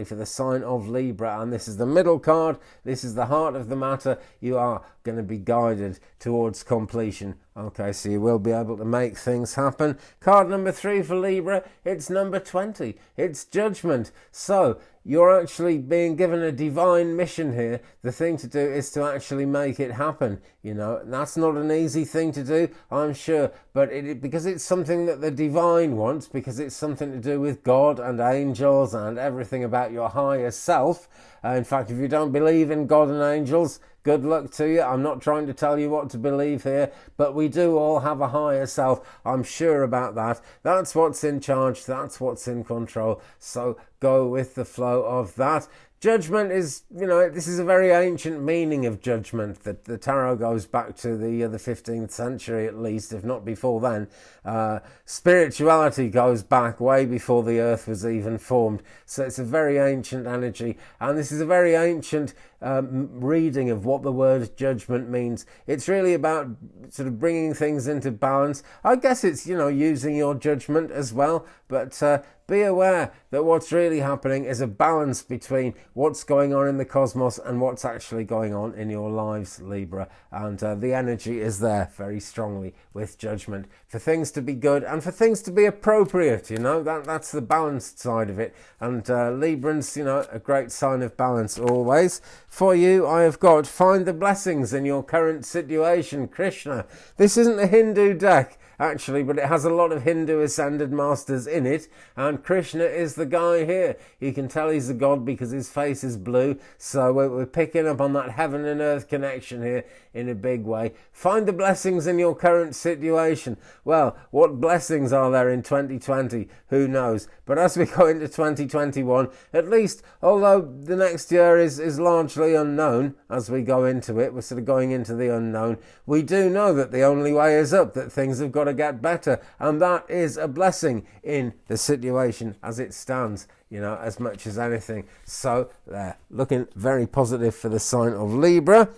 for the sign of Libra, and this is the middle card, this is the heart of the matter, you are going to be guided towards completion. Okay, so you will be able to make things happen. Card number 3 for Libra, it's number 20. It's judgment. So you're actually being given a divine mission here. The thing to do is to actually make it happen. You know, that's not an easy thing to do, I'm sure, but because it's something that the divine wants, because it's something to do with God and angels and everything about your higher self. In fact, if you don't believe in God and angels, good luck to you. I'm not trying to tell you what to believe here, but we do all have a higher self. I'm sure about that. That's what's in charge. That's what's in control. So go with the flow of that. Judgment is, you know, this is a very ancient meaning of judgment. That the tarot goes back to the 15th century at least, if not before then. Spirituality goes back way before the earth was even formed. So it's a very ancient energy, and this is a very ancient reading of what the word judgment means. It's really about sort of bringing things into balance. I guess it's, you know, using your judgment as well, but be aware that what's really happening is a balance between what's going on in the cosmos and what's actually going on in your lives, Libra. And the energy is there very strongly with judgment for things to be good and for things to be appropriate. You know, that's the balanced side of it. And Librans, you know, a great sign of balance always. For you, I have got find the blessings in your current situation, Krishna. This isn't a Hindu deck, actually, but it has a lot of Hindu ascended masters in it, and Krishna is the guy here. You can tell he's a god because his face is blue, so we're picking up on that heaven and earth connection here in a big way. Find the blessings in your current situation. Well, what blessings are there in 2020? Who knows? But as we go into 2021, at least, although the next year is largely unknown as we go into it, we're sort of going into the unknown, we do know that the only way is up, that things have got to get better, and that is a blessing in the situation as it stands, you know, as much as anything. So they're looking very positive for the sign of Libra.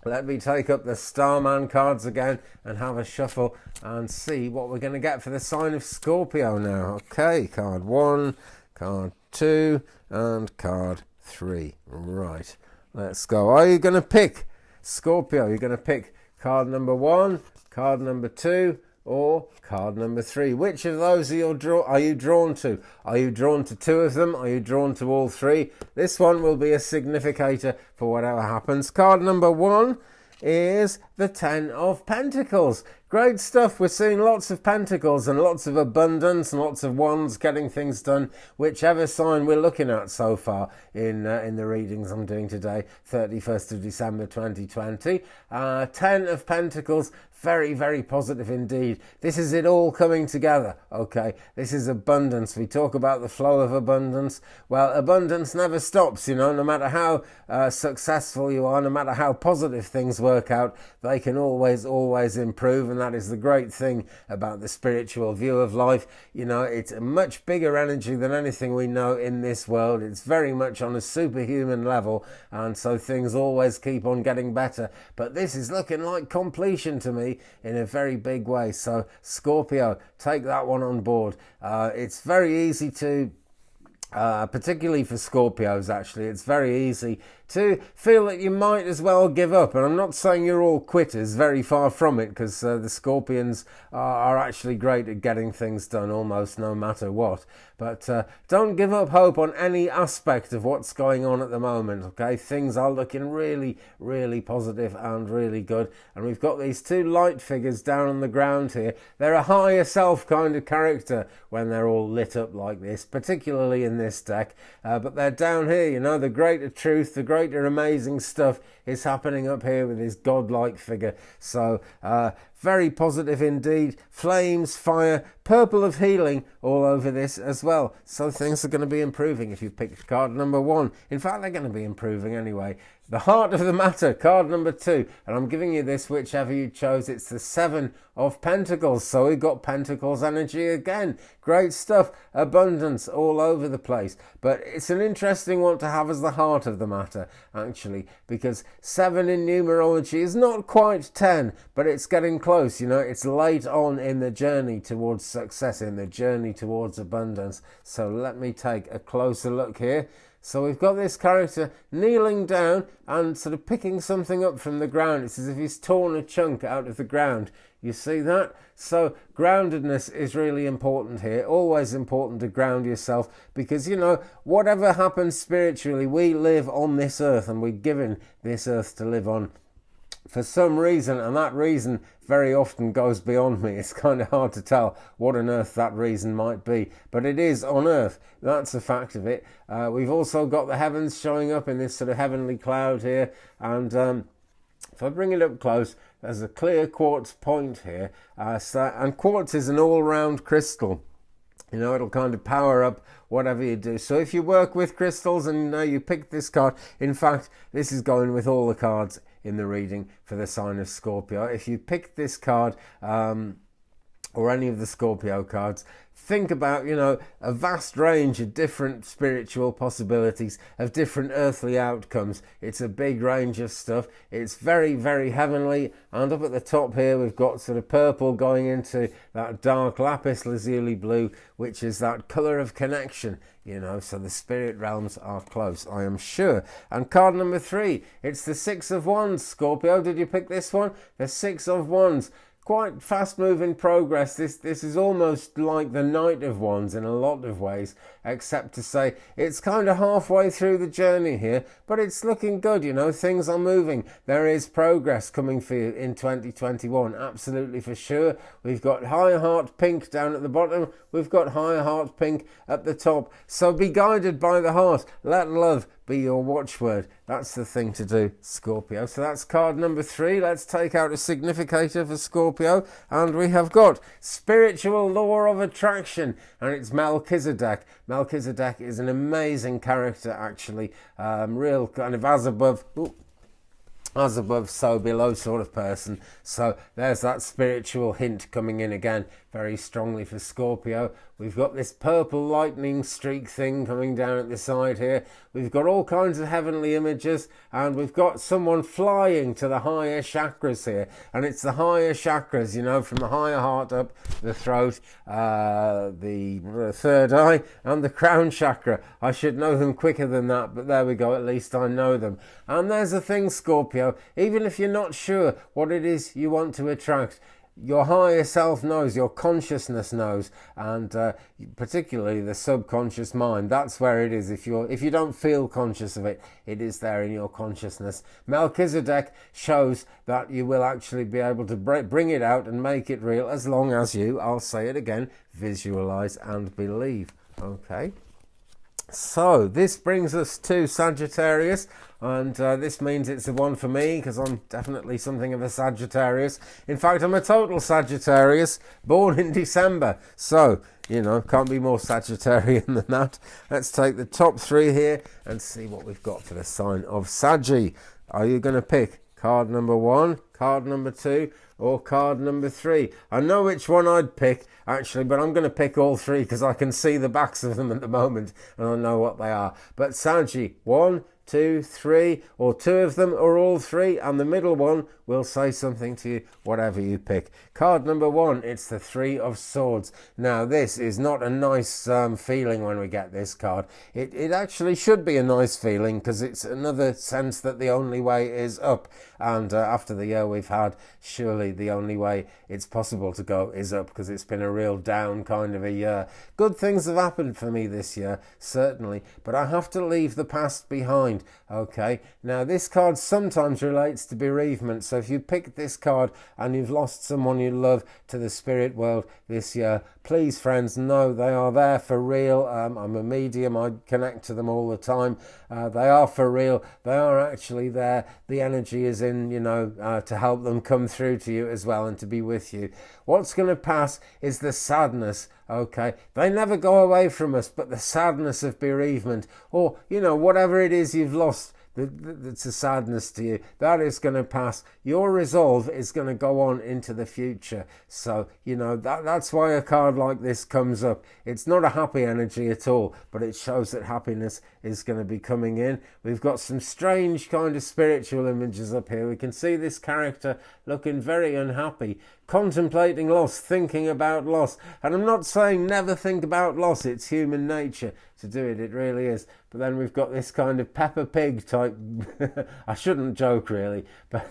Let me take up the Starman cards again and have a shuffle and see what we're going to get for the sign of Scorpio now. Okay, card 1, card 2 and card 3. Right, let's go. Are you going to pick Scorpio? You're going to pick card number 1, card number 2 or card number 3. Which of those are you drawn to? Are you drawn to 2 of them? Are you drawn to all 3? This one will be a significator for whatever happens. Card number 1 is the 10 of Pentacles. Great stuff. We're seeing lots of pentacles and lots of abundance and lots of wands getting things done, whichever sign we're looking at so far in the readings I'm doing today, 31st of December 2020. 10 of Pentacles, very, very positive indeed. This is it all coming together, okay? This is abundance. We talk about the flow of abundance. Well, abundance never stops, you know, no matter how successful you are, no matter how positive things work out, they can always improve, and that is the great thing about the spiritual view of life. You know, it's a much bigger energy than anything we know in this world. It's very much on a superhuman level, and so things always keep on getting better. But this is looking like completion to me in a very big way. So Scorpio, take that one on board. It's very easy to particularly for Scorpios. Actually, it's very easy to feel that you might as well give up, and I'm not saying you're all quitters, very far from it, because the Scorpions are actually great at getting things done almost no matter what. But don't give up hope on any aspect of what's going on at the moment, okay? Things are looking really, really positive and really good, and we've got these two light figures down on the ground here. They're a higher self kind of character when they're all lit up like this, particularly in this deck, but they're down here, you know. The greater truth, the greater amazing stuff is happening up here with this godlike figure. So very positive indeed. Flames, fire, purple of healing all over this as well. So things are going to be improving if you picked card number 1. In fact, they're going to be improving anyway. The heart of the matter, card number 2, and I'm giving you this whichever you chose. It's the 7 of Pentacles. So we've got Pentacles energy again. Great stuff, abundance all over the place. But it's an interesting one to have as the heart of the matter, actually, because 7 in numerology is not quite 10, but it's getting close, you know. It's late on in the journey towards success, in the journey towards abundance. So let me take a closer look here. So we've got this character kneeling down and sort of picking something up from the ground. It's as if he's torn a chunk out of the ground. You see that? So groundedness is really important here. Always important to ground yourself, because, you know, whatever happens spiritually, we live on this earth and we're given this earth to live on for some reason, and that reason very often goes beyond me. It's kind of hard to tell what on earth that reason might be, but it is on earth. That's a fact of it. We've also got the heavens showing up in this sort of heavenly cloud here, and if I bring it up close, there's a clear quartz point here, and quartz is an all-round crystal. You know, it'll kind of power up whatever you do. So if you work with crystals and you pick this card, in fact, this is going with all the cards in the reading for the sign of Scorpio. If you pick this card, or any of the Scorpio cards, think about, you know, a vast range of different spiritual possibilities, of different earthly outcomes. It's a big range of stuff. It's very, very heavenly. And up at the top here, we've got sort of purple going into that dark lapis lazuli blue, which is that colour of connection, you know. So the spirit realms are close, I am sure. And card number 3, it's the 6 of Wands, Scorpio. Did you pick this one? The 6 of Wands. Quite fast-moving progress. This is almost like the Knight of Wands in a lot of ways, except to say it's kind of halfway through the journey here, but it's looking good, you know. Things are moving. There is progress coming for you in 2021, absolutely for sure. We've got higher heart pink down at the bottom. We've got higher heart pink at the top. So be guided by the heart. Let love be your watchword. That's the thing to do, Scorpio. So that's card number 3. Let's take out a significator for Scorpio, and we have got spiritual law of attraction, and it's Melchizedek. Melchizedek is an amazing character, actually. Real kind of as above, so below sort of person. So there's that spiritual hint coming in again very strongly for Scorpio. We've got this purple lightning streak thing coming down at the side here. We've got all kinds of heavenly images, and we've got someone flying to the higher chakras here. And it's the higher chakras, you know, from the higher heart up, the throat, the third eye, and the crown chakra. I should know them quicker than that, but there we go, at least I know them. And there's the thing, Scorpio, even if you're not sure what it is you want to attract, your higher self knows, your consciousness knows, and particularly the subconscious mind. That's where it is. If you don't feel conscious of it, it is there in your consciousness. Melchizedek shows that you will actually be able to bring it out and make it real, as long as you, I'll say it again, visualize and believe. Okay. So this brings us to Sagittarius, and this means it's the one for me, because I'm definitely something of a Sagittarius. In fact, I'm a total Sagittarius, born in December. So, you know, can't be more Sagittarian than that. Let's take the top 3 here and see what we've got for the sign of Saggy. Are you going to pick card number 1, card number 2, or card number 3? I know which one I'd pick, actually, but I'm going to pick all 3 because I can see the backs of them at the moment and I know what they are. But Saggy, 1, 2, 3, or 2 of them, or all 3, and the middle one will say something to you, whatever you pick. Card number 1, it's the 3 of Swords. Now, this is not a nice feeling when we get this card. It actually should be a nice feeling, because it's another sense that the only way is up. And after the year we've had, surely the only way it's possible to go is up, because it's been a real down kind of a year. Good things have happened for me this year, certainly, but I have to leave the past behind. Okay, now this card sometimes relates to bereavement, so if you picked this card and you've lost someone you love to the spirit world this year, please, friends, know they are there for real. I'm a medium, I connect to them all the time. They are for real, they are actually there. The energy is in, you know, to help them come through to you as well and to be with you. What's going to pass is the sadness. Okay, they never go away from us, but the sadness of bereavement, or, you know, whatever it is you've lost, that's a sadness to you, that is going to pass. Your resolve is going to go on into the future. So, you know, that's why a card like this comes up. It's not a happy energy at all, but it shows that happiness is going to be coming in. We've got some strange kind of spiritual images up here. We can see this character looking very unhappy, contemplating loss, thinking about loss. And I'm not saying never think about loss, it's human nature to do it, it really is. But then we've got this kind of Peppa Pig type, I shouldn't joke really, but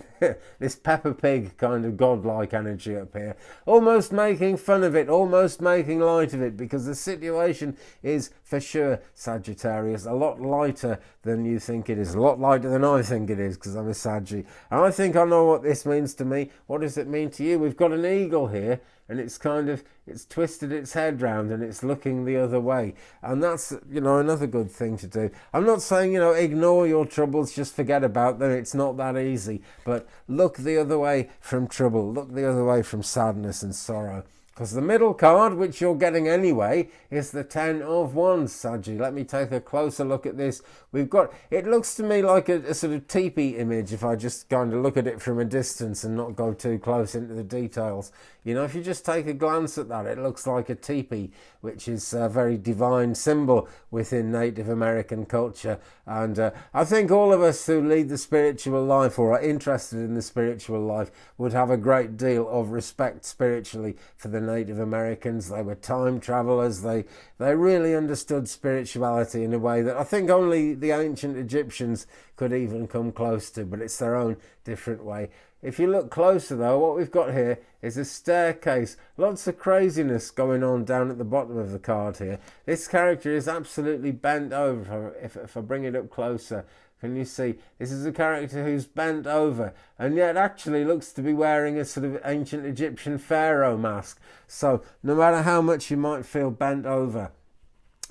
this Peppa Pig kind of godlike energy up here, almost making fun of it, almost making light of it, because the situation is for sure, Sagittarius, a lot lighter than you think it is, a lot lighter than I think it is, because I'm a Saggy. And I think I know what this means to me. What does it mean to you? We've got an eagle here, and it's kind of, it's twisted its head round and it's looking the other way. And that's, you know, another good thing to do. I'm not saying, you know, ignore your troubles, just forget about them. It's not that easy. But look the other way from trouble. Look the other way from sadness and sorrow. Because the middle card, which you're getting anyway, is the 10 of Wands, Saggy. Let me take a closer look at this. We've got, it looks to me like a sort of teepee image if I just kind of look at it from a distance and not go too close into the details. You know, if you just take a glance at that, it looks like a teepee, which is a very divine symbol within Native American culture. And I think all of us who lead the spiritual life or are interested in the spiritual life would have a great deal of respect spiritually for the Native Americans. They were time travelers. They really understood spirituality in a way that I think only the ancient Egyptians could even come close to, but it's their own different way. If you look closer though, what we've got here is a staircase. Lots of craziness going on down at the bottom of the card here. This character is absolutely bent over. If I bring it up closer, can you see? This is a character who's bent over and yet actually looks to be wearing a sort of ancient Egyptian pharaoh mask. So no matter how much you might feel bent over,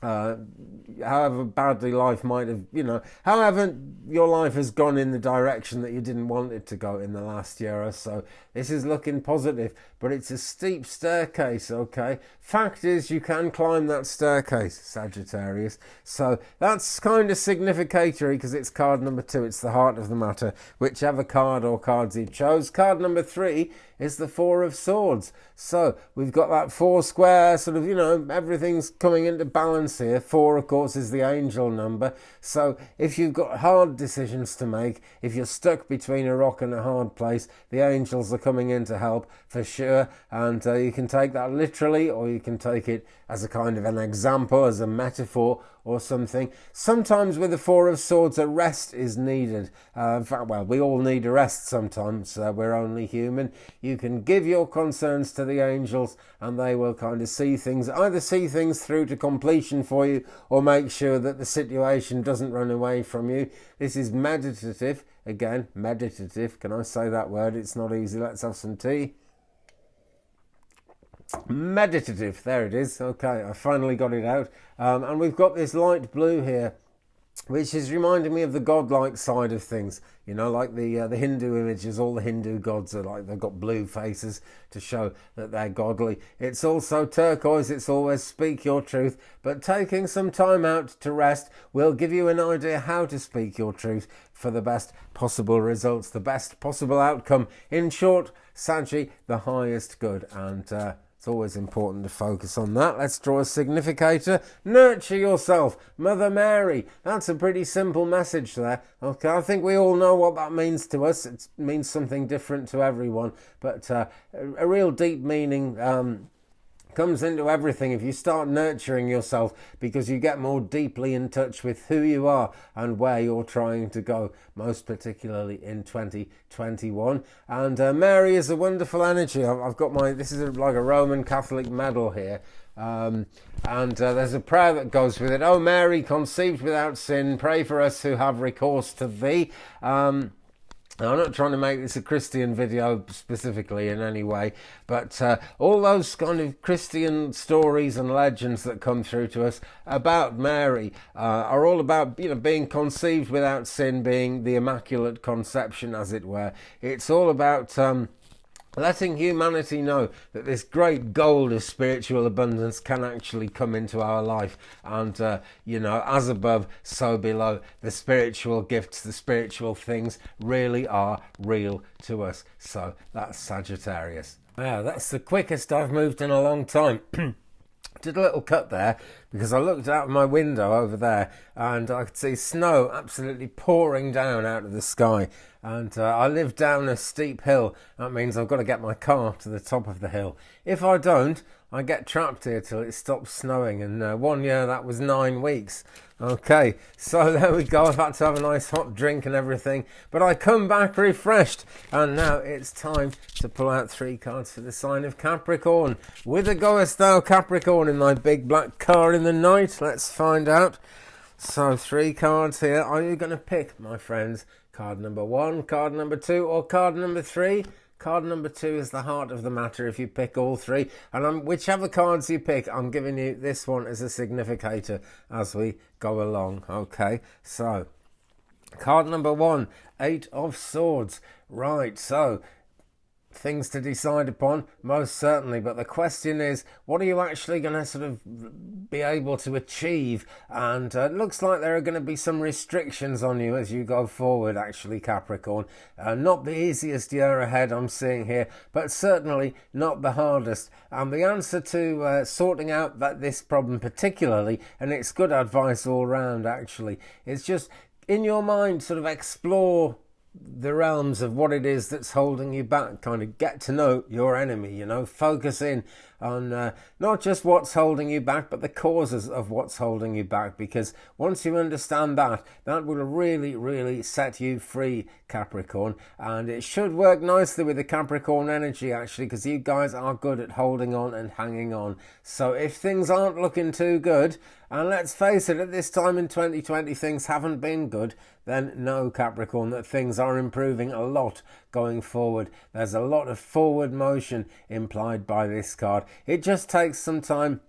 however badly life might have, you know, however your life has gone in the direction that you didn't want it to go in the last year or so, this is looking positive, but it's a steep staircase, okay? Fact is, you can climb that staircase, Sagittarius, so that's kind of significatory because it's card number 2, it's the heart of the matter, whichever card or cards you chose. Card number 3 is the 4 of Swords, so we've got that 4 square, sort of, you know, everything's coming into balance here. 4, of course, is the angel number, so if you've got hard decisions to make, if you're stuck between a rock and a hard place, the angels are coming in to help for sure. And you can take that literally, or you can take it as a kind of an example, as a metaphor or something. Sometimes with the 4 of Swords, a rest is needed. In fact, well, we all need a rest sometimes. We're only human. You can give your concerns to the angels and they will kind of see things, either see things through to completion for you or make sure that the situation doesn't run away from you. This is meditative. Again, meditative. Can I say that word? It's not easy. Let's have some tea. Meditative, there it is. Okay, I finally got it out. And we've got this light blue here, which is reminding me of the godlike side of things. You know, like the Hindu images, all the Hindu gods are like, they've got blue faces to show that they're godly. It's also turquoise, it's always speak your truth, but taking some time out to rest will give you an idea how to speak your truth for the best possible results, the best possible outcome. In short, Saggy, the highest good. And It's always important to focus on that. Let's draw a significator. Nurture yourself. Mother Mary. That's a pretty simple message there. Okay, I think we all know what that means to us. It means something different to everyone, but a real deep meaning comes into everything if you start nurturing yourself, because you get more deeply in touch with who you are and where you're trying to go, most particularly in 2021. And Mary is a wonderful energy. I've got this is like a Roman Catholic medal here. And there's a prayer that goes with it. Oh Mary, conceived without sin, pray for us who have recourse to thee. Now, I'm not trying to make this a Christian video specifically in any way, but all those kind of Christian stories and legends that come through to us about Mary are all about, being conceived without sin, being the Immaculate Conception, as it were. It's all about letting humanity know that this great gold of spiritual abundance can actually come into our life. And, as above, so below. The spiritual gifts, the spiritual things really are real to us. So that's Sagittarius. Wow, that's the quickest I've moved in a long time. Did a little cut there because I looked out of my window over there and I could see snow absolutely pouring down out of the sky. And I live down a steep hill. That means I've got to get my car to the top of the hill. If I don't, I get trapped here till it stops snowing. And 1 year that was 9 weeks. Okay, so there we go. I've had to have a nice hot drink and everything, but I come back refreshed. And now it's time to pull out 3 cards for the sign of Capricorn. Whither goest thou, Capricorn, in thy big black car in the night? Let's find out. So 3 cards here. Are you going to pick, my friends, card number 1, card number 2, or card number 3? Card number 2 is the heart of the matter if you pick all 3. And whichever cards you pick, I'm giving you this one as a significator as we go along. Okay, so card number 1, 8 of Swords. Right, so things to decide upon, most certainly, but the question is, what are you actually going to sort of be able to achieve? And it looks like there are going to be some restrictions on you as you go forward, actually, Capricorn. Not the easiest year ahead I'm seeing here, but certainly not the hardest. And the answer to sorting out this problem particularly, and it's good advice all round actually, is just in your mind sort of explore the realms of what it is that's holding you back. Kind of get to know your enemy, focus in on not just what's holding you back, but the causes of what's holding you back, because once you understand that will really, really set you free, Capricorn. And it should work nicely with the Capricorn energy, actually, because you guys are good at holding on and hanging on. So if things aren't looking too good, and let's face it, at this time in 2020 things haven't been good, then know, Capricorn, that things are improving a lot going forward. There's a lot of forward motion implied by this card. It just takes some time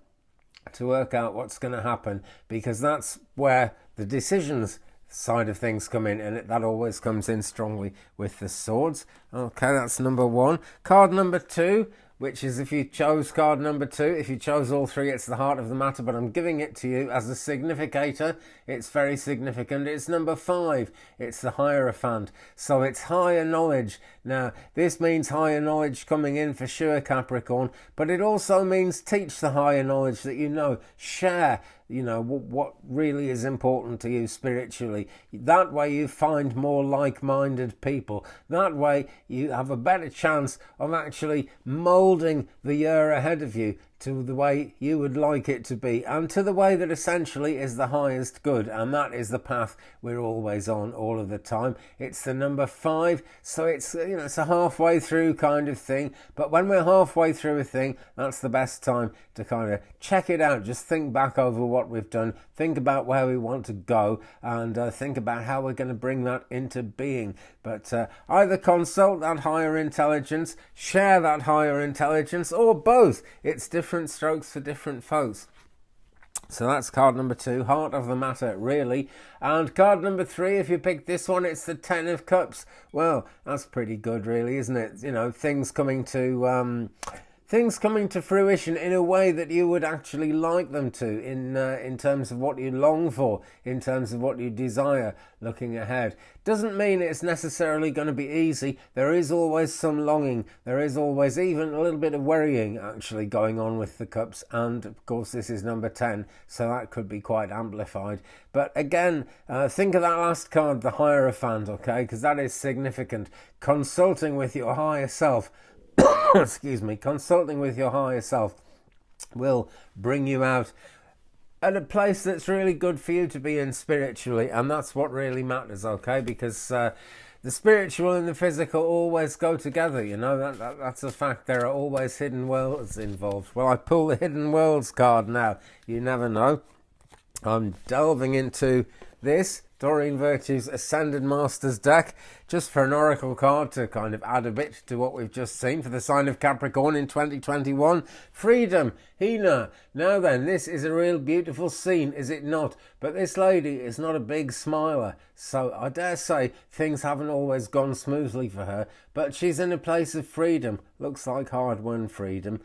to work out what's going to happen, because that's where the decisions side of things come in, and that always comes in strongly with the Swords. Okay, that's number 1. Card number 2, which is if you chose card number 2. If you chose all 3, it's the heart of the matter, but I'm giving it to you as a significator. It's very significant. It's number 5. It's the Hierophant. So it's higher knowledge. Now, this means higher knowledge coming in for sure, Capricorn, but it also means teach the higher knowledge that you know. Share, what really is important to you spiritually. That way you find more like-minded people. That way you have a better chance of actually moulding the year ahead of you to the way you would like it to be, and to the way that essentially is the highest good, and that is the path we're always on all of the time. It's the number 5, so it's it's a halfway through kind of thing, but when we're halfway through a thing, that's the best time to kind of check it out. Just think back over what we've done, think about where we want to go, and think about how we're going to bring that into being. But either consult that higher intelligence, share that higher intelligence, or both. It's different strokes for different folks. So that's card number 2, heart of the matter, really. And card number 3, if you pick this one, it's the 10 of Cups. Well, that's pretty good, really, isn't it? Things coming to things coming to fruition in a way that you would actually like them to, in terms of what you long for, in terms of what you desire looking ahead. Doesn't mean it's necessarily going to be easy. There is always some longing. There is always even a little bit of worrying actually going on with the cups, and of course this is number 10, so that could be quite amplified. But again, think of that last card, the Hierophant, okay, because that is significant. Consulting with your higher self excuse me, consulting with your higher self will bring you out at a place that's really good for you to be in spiritually, and that's what really matters, okay? Because the spiritual and the physical always go together, you know, that's a fact. There are always hidden worlds involved. Well, I pull the Hidden Worlds card now. You never know. I'm delving into this Doreen Virtue's Ascended Masters deck, just for an oracle card to kind of add a bit to what we've just seen for the sign of Capricorn in 2021. Freedom, Hina. Now then, this is a real beautiful scene, is it not? But this lady is not a big smiler, so I dare say things haven't always gone smoothly for her, but she's in a place of freedom. Looks like hard-won freedom.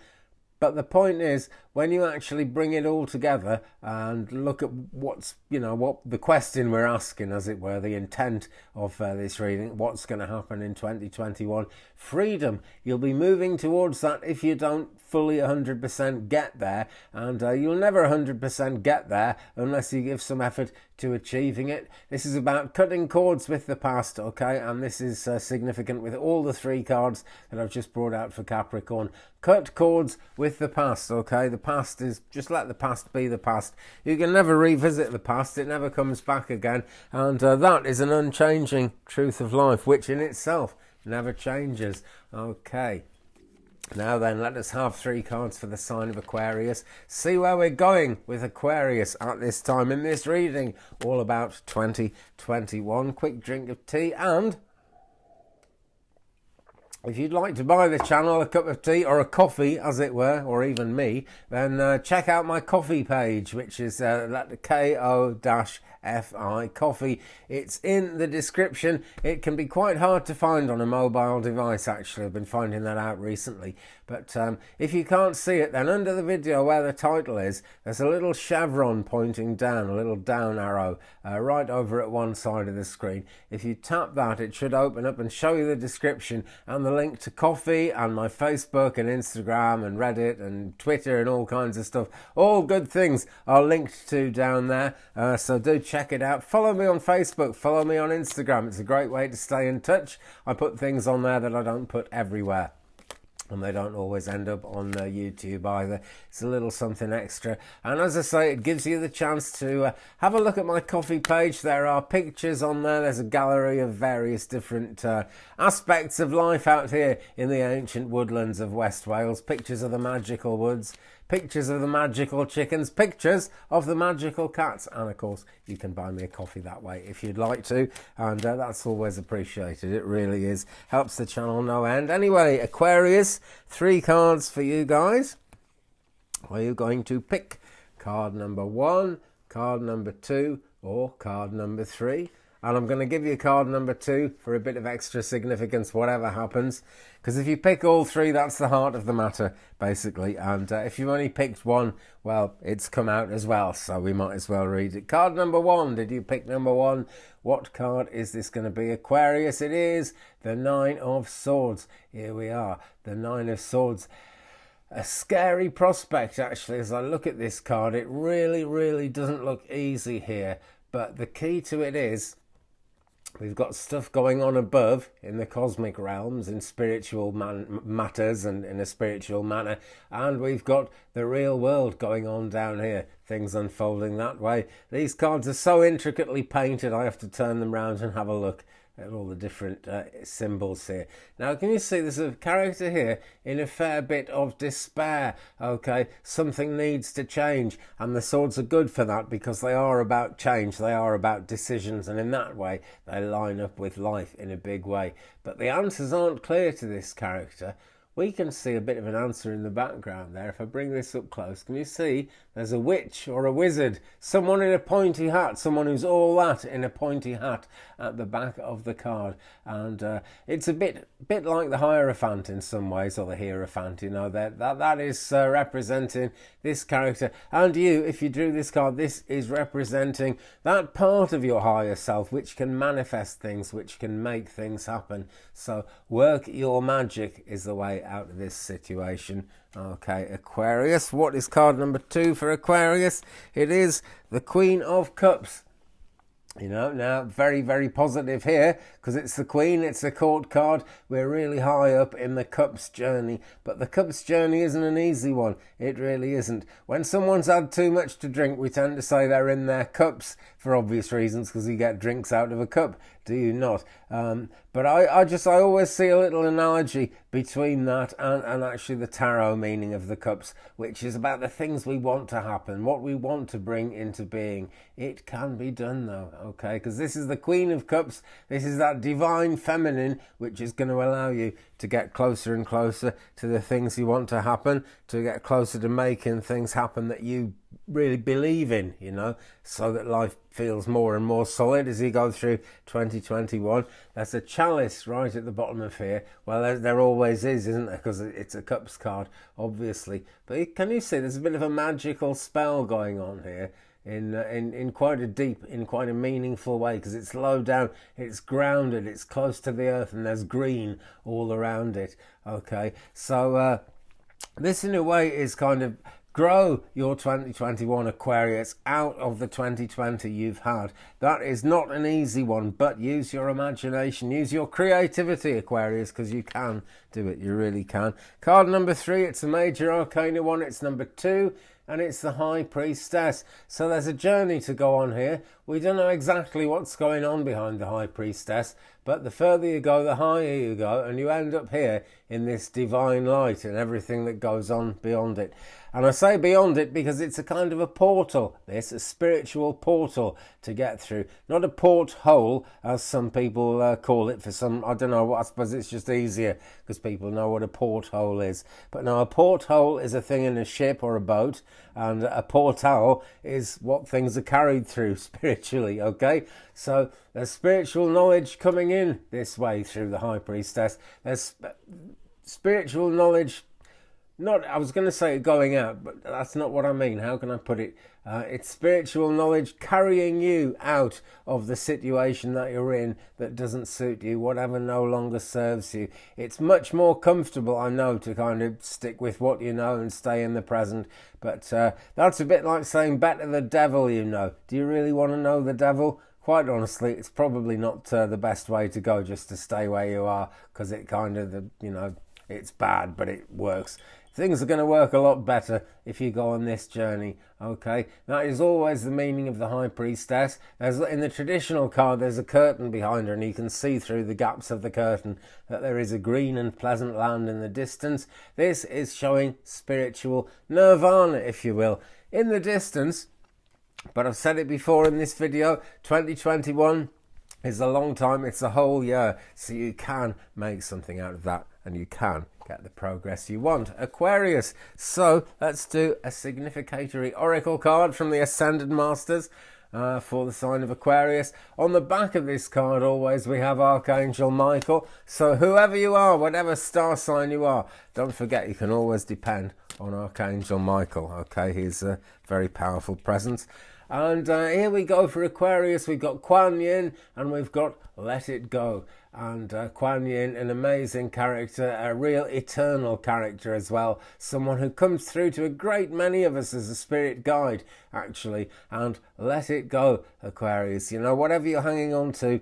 But the point is, when you actually bring it all together and look at what's, you know, what the question we're asking, as it were, the intent of this reading, what's going to happen in 2021, freedom, you'll be moving towards that if you don't fully 100% get there, and you'll never 100% get there unless you give some effort to achieving it. This is about cutting cords with the past, okay, and this is significant with all the 3 cards that I've just brought out for Capricorn. Cut cords with the past, okay? The past is, just let the past be the past. You can never revisit the past, it never comes back again, and that is an unchanging truth of life, which in itself never changes. Okay. Now then, let us have 3 cards for the sign of Aquarius. See where we're going with Aquarius at this time in this reading. All about 2021. Quick drink of tea, and if you'd like to buy the channel a cup of tea or a coffee, as it were, or even me, then check out my coffee page, which is KO-FI coffee. It's in the description. It can be quite hard to find on a mobile device, actually. I've been finding that out recently. But if you can't see it, then under the video where the title is, there's a little chevron pointing down, a little down arrow, right over at one side of the screen. If you tap that, it should open up and show you the description and the link to coffee and my Facebook and Instagram and Reddit and Twitter and all kinds of stuff. All good things are linked to down there, so do check it out. Follow me on Facebook, follow me on Instagram. It's a great way to stay in touch. I put things on there that I don't put everywhere, and they don't always end up on YouTube either. It's a little something extra, and as I say, it gives you the chance to have a look at my coffee page. There are pictures on there. There's a gallery of various different aspects of life out here in the ancient woodlands of West Wales. Pictures of the magical woods, pictures of the magical chickens, pictures of the magical cats, and of course you can buy me a coffee that way if you'd like to, and that's always appreciated. It really is. Helps the channel no end. Anyway, Aquarius, 3 cards for you guys. Are you going to pick card number 1, card number 2, or card number 3? And I'm going to give you card number 2 for a bit of extra significance, whatever happens. Because if you pick all 3, that's the heart of the matter, basically. And if you've only picked 1, well, it's come out as well, so we might as well read it. Card number 1, did you pick number 1? What card is this going to be? Aquarius, it is the 9 of Swords. Here we are, the 9 of Swords. A scary prospect, actually, as I look at this card. It really, really doesn't look easy here. But the key to it is, we've got stuff going on above in the cosmic realms, in spiritual matters and in a spiritual manner, and we've got the real world going on down here, things unfolding that way. These cards are so intricately painted, I have to turn them round and have a look at all the different symbols here. Now, can you see there's a character here in a fair bit of despair, okay? Something needs to change, and the swords are good for that because they are about change, they are about decisions, and in that way they line up with life in a big way. But the answers aren't clear to this character. we can see a bit of an answer in the background there. If I bring this up close, can you see there's a witch or a wizard, someone in a pointy hat, someone who's all that in a pointy hat at the back of the card. And it's a bit like the Hierophant in some ways, or the Hierophant, you know, that is representing this character. And you, if you drew this card, this is representing that part of your higher self which can manifest things, which can make things happen. So work your magic is the way out of this situation. Okay, Aquarius, what is card number 2 for Aquarius? It is the Queen of Cups. You know, now very, very positive here because it's the Queen, it's a court card. We're really high up in the Cups journey, but the Cups journey isn't an easy one. It really isn't. When someone's had too much to drink, we tend to say they're in their cups for obvious reasons because you get drinks out of a cup, do you not? But I always see a little analogy between that and actually the tarot meaning of the cups, which is about the things we want to happen, what we want to bring into being. It can be done though, okay? Because this is the Queen of Cups. This is that divine feminine, which is going to allow you to get closer and closer to the things you want to happen, to get closer to making things happen that you really believe in, you know, so that life feels more and more solid as you go through 2021. There's a chalice right at the bottom of here. Well, there always is, isn't there? Because it's a cups card, obviously. But can you see there's a bit of a magical spell going on here in quite a deep, in quite a meaningful way, because it's low down, it's grounded, it's close to the earth, and there's green all around it. Okay, so this in a way is kind of grow your 2021 Aquarius out of the 2020 you've had. That is not an easy one, but use your imagination, use your creativity, Aquarius, because you can do it, you really can. Card number 3, it's a major arcana one, it's number 2, and it's the High Priestess. So there's a journey to go on here. We don't know exactly what's going on behind the High Priestess, but the further you go, the higher you go, and you end up here in this divine light and everything that goes on beyond it. And I say beyond it because it's a kind of a portal, this, a spiritual portal to get through. Not a porthole, as some people call it for some, I don't know, I suppose it's just easier because people know what a porthole is. But no, a porthole is a thing in a ship or a boat, and a portal is what things are carried through spiritually, okay? So there's spiritual knowledge coming in this way through the High Priestess. There's spiritual knowledge, not, I was going to say going out, but that's not what I mean. How can I put it? It's spiritual knowledge carrying you out of the situation that you're in that doesn't suit you, whatever no longer serves you. It's much more comfortable, I know, to kind of stick with what you know and stay in the present. But that's a bit like saying better the devil you know. Do you really want to know the devil? Quite honestly, it's probably not the best way to go, just to stay where you are, because it kind of, you know, it's bad, but it works. Things are going to work a lot better if you go on this journey, okay? That is always the meaning of the High Priestess. In the traditional card, there's a curtain behind her, and you can see through the gaps of the curtain that there is a green and pleasant land in the distance. This is showing spiritual nirvana, if you will, in the distance. But I've said it before in this video, 2021 is a long time, it's a whole year, so you can make something out of that, and you can get the progress you want. Aquarius. So let's do a significatory oracle card from the Ascended Masters for the sign of Aquarius. On the back of this card always we have Archangel Michael. So whoever you are, whatever star sign you are, don't forget you can always depend on Archangel Michael. Okay, he's a very powerful presence. And here we go for Aquarius. We've got Kuan Yin and we've got Let It Go. And Kuan Yin, an amazing character, a real eternal character as well. Someone who comes through to a great many of us as a spirit guide, actually. And let it go, Aquarius. You know, whatever you're hanging on to,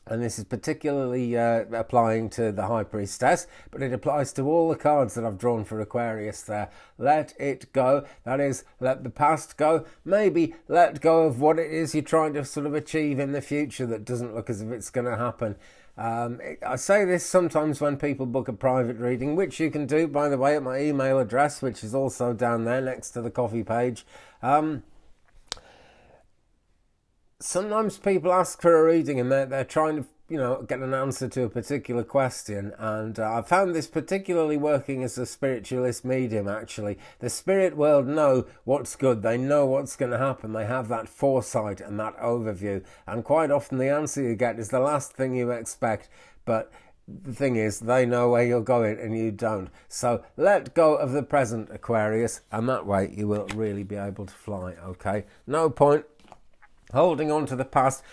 and this is particularly applying to the High Priestess, but it applies to all the cards that I've drawn for Aquarius there. Let it go. That is, let the past go. Maybe let go of what it is you're trying to sort of achieve in the future that doesn't look as if it's going to happen. I say this sometimes when people book a private reading, which you can do, by the way, at my email address, which is also down there next to the coffee page. Sometimes people ask for a reading and they're trying to get an answer to a particular question. And I found this particularly working as a spiritualist medium, actually. The spirit world know what's good. They know what's going to happen. They have that foresight and that overview. And quite often the answer you get is the last thing you expect. But the thing is, they know where you're going and you don't. So let go of the present, Aquarius, and that way you will really be able to fly, okay? No point holding on to the past.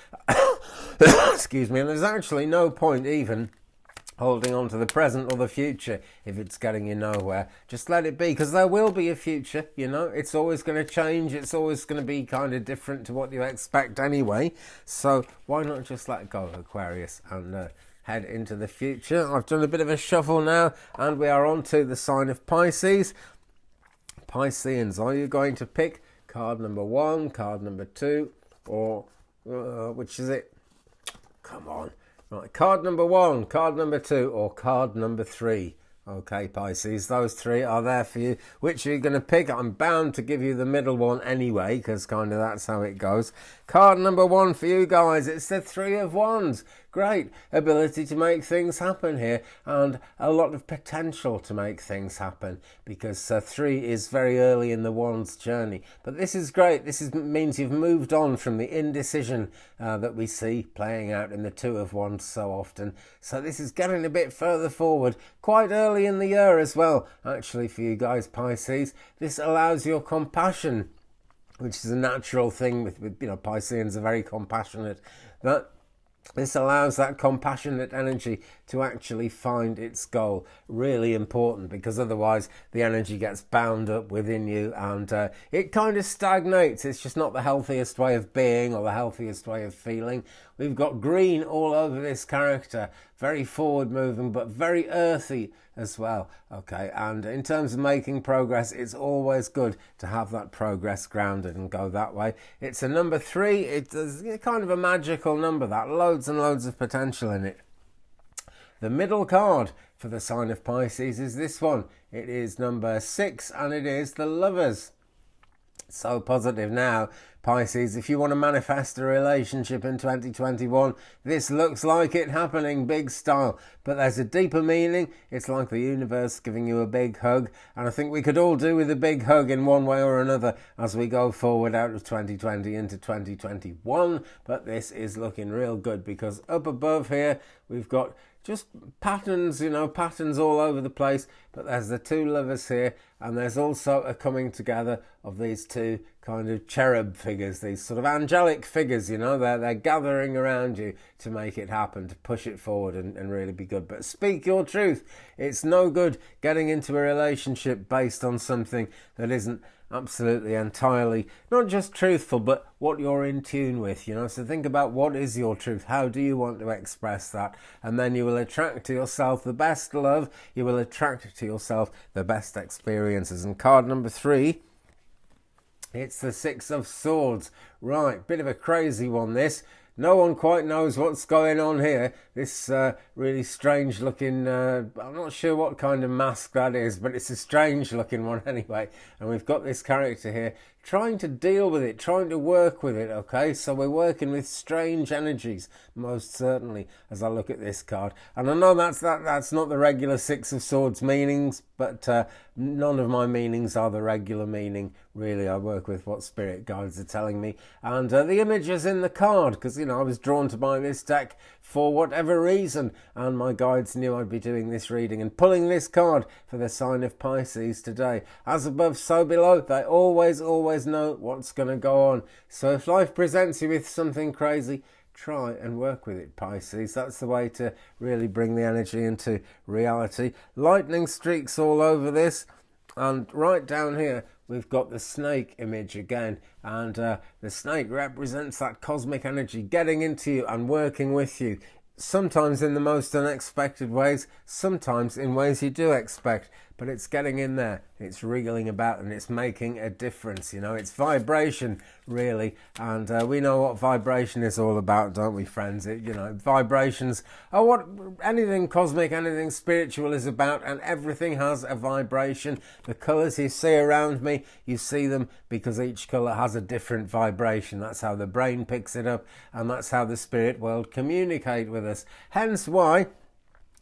Excuse me. And there's actually no point even holding on to the present or the future if it's getting you nowhere. Just let it be, because there will be a future. It's always going to change. It's always going to be kind of different to what you expect anyway. So why not just let go, Aquarius, and head into the future? I've done a bit of a shuffle now, and we are on to the sign of Pisces. Pisceans, are you going to pick card number 1, card number 2, or which is it? Come on. Right, card number 1, card number 2, or card number 3. Okay, Pisces, those 3 are there for you. Which are you going to pick? I'm bound to give you the middle one anyway, because kind of that's how it goes. Card number 1 for you guys, it's the 3 of Wands. Great ability to make things happen here, and a lot of potential to make things happen, because 3 is very early in the Wands journey. But this is great. Means you've moved on from the indecision that we see playing out in the 2 of Wands so often. So this is getting a bit further forward, quite early in the year as well, actually, for you guys, Pisces. This allows your compassion, which is a natural thing with Pisceans are very compassionate. This allows that compassionate energy to actually find its goal. Really important, because otherwise the energy gets bound up within you and it kind of stagnates. It's just not the healthiest way of being or the healthiest way of feeling. We've got green all over this character. Very forward moving, but very earthy as well. Okay, and in terms of making progress, it's always good to have that progress grounded and go that way. It's a number 3. It's kind of a magical number, that loads and loads of potential in it. The middle card for the sign of Pisces is this one. It is number 6, and it is the Lovers. So positive now, Pisces. If you want to manifest a relationship in 2021, this looks like it happening big style. But there's a deeper meaning. It's like the universe giving you a big hug. And I think we could all do with a big hug in one way or another as we go forward out of 2020 into 2021. But this is looking real good, because up above here, we've got just patterns, patterns all over the place. But there's the 2 lovers here, and there's also a coming together of these 2 kind of cherub figures, these sort of angelic figures, they're gathering around you to make it happen, to push it forward and really be good. But speak your truth. It's no good getting into a relationship based on something that isn't absolutely entirely not just truthful, but what you're in tune with. So think about, what is your truth? How do you want to express that? And then you will attract to yourself the best love. You will attract to yourself the best experiences. And card number 3, it's the 6 of Swords. Right, bit of a crazy one this. No one quite knows what's going on here. This really strange looking, I'm not sure what kind of mask that is, but it's a strange looking one anyway. And we've got this character here trying to deal with it, trying to work with it, okay? So we're working with strange energies, most certainly, as I look at this card. And I know that's not the regular 6 of Swords meanings, but none of my meanings are the regular meaning, really. I work with what spirit guides are telling me. And the image is in the card, because, I was drawn to buy this deck for whatever reason, and my guides knew I'd be doing this reading and pulling this card for the sign of Pisces today. As above, so below. They always know what's going to go on. So if life presents you with something crazy, try and work with it, Pisces. That's the way to really bring the energy into reality. Lightning streaks all over this, and right down here we've got the snake image again, and the snake represents that cosmic energy getting into you and working with you, sometimes in the most unexpected ways, sometimes in ways you do expect, but it's getting in there, it's wriggling about, and it's making a difference. Its vibration really. And we know what vibration is all about, don't we, friends? Vibrations are what anything cosmic, anything spiritual is about, and everything has a vibration. The colours you see around me, you see them because each colour has a different vibration. That's how the brain picks it up, and that's how the spirit world communicate with us. Hence why,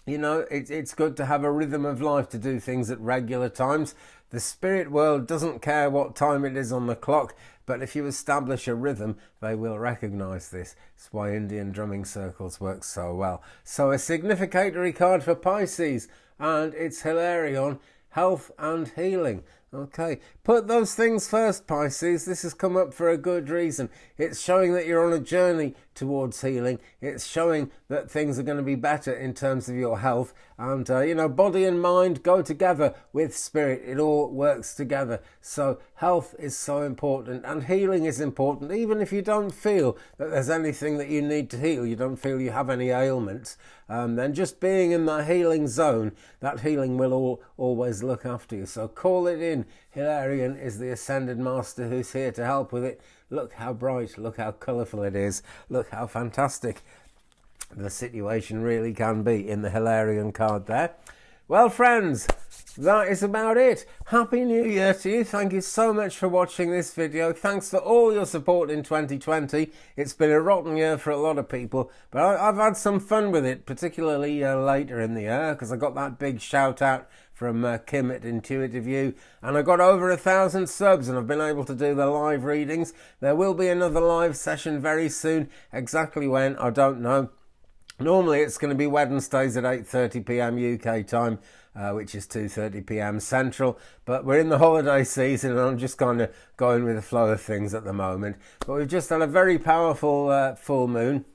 it's good to have a rhythm of life, to do things at regular times. The spirit world doesn't care what time it is on the clock, but if you establish a rhythm, they will recognise this. It's why Indian drumming circles work so well. So a significatory card for Pisces, and it's Hilarion, health and healing. Okay, put those things first, Pisces. This has come up for a good reason. It's showing that you're on a journey towards healing. It's showing that things are going to be better in terms of your health. And, body and mind go together with spirit. It all works together. So health is so important, and healing is important. Even if you don't feel that there's anything that you need to heal, you don't feel you have any ailments, then just being in that healing zone, that healing will always look after you. So call it in. Hilarion is the Ascended Master who's here to help with it. Look how bright, look how colourful it is, look how fantastic the situation really can be in the Hilarion card there. Well, friends, that is about it. Happy New Year to you. Thank you so much for watching this video. Thanks for all your support in 2020. It's been a rotten year for a lot of people, but I've had some fun with it, particularly later in the year, because I got that big shout out from Kim at Intuitive You, and I got over 1,000 subs, and I've been able to do the live readings. There will be another live session very soon. Exactly when, I don't know. Normally it's going to be Wednesdays at 8:30 p.m. UK time, which is 2:30 p.m. Central, but we're in the holiday season and I'm just kind of going with the flow of things at the moment. But we've just had a very powerful full moon.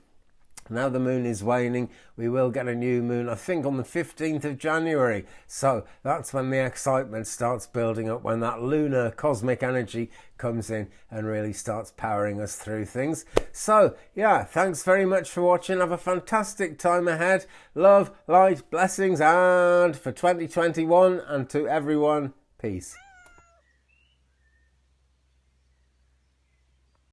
Now the moon is waning. We will get a new moon, I think, on the 15th of January. So that's when the excitement starts building up, when that lunar cosmic energy comes in and really starts powering us through things. So, yeah, thanks very much for watching. Have a fantastic time ahead. Love, light, blessings, and for 2021, and to everyone, peace.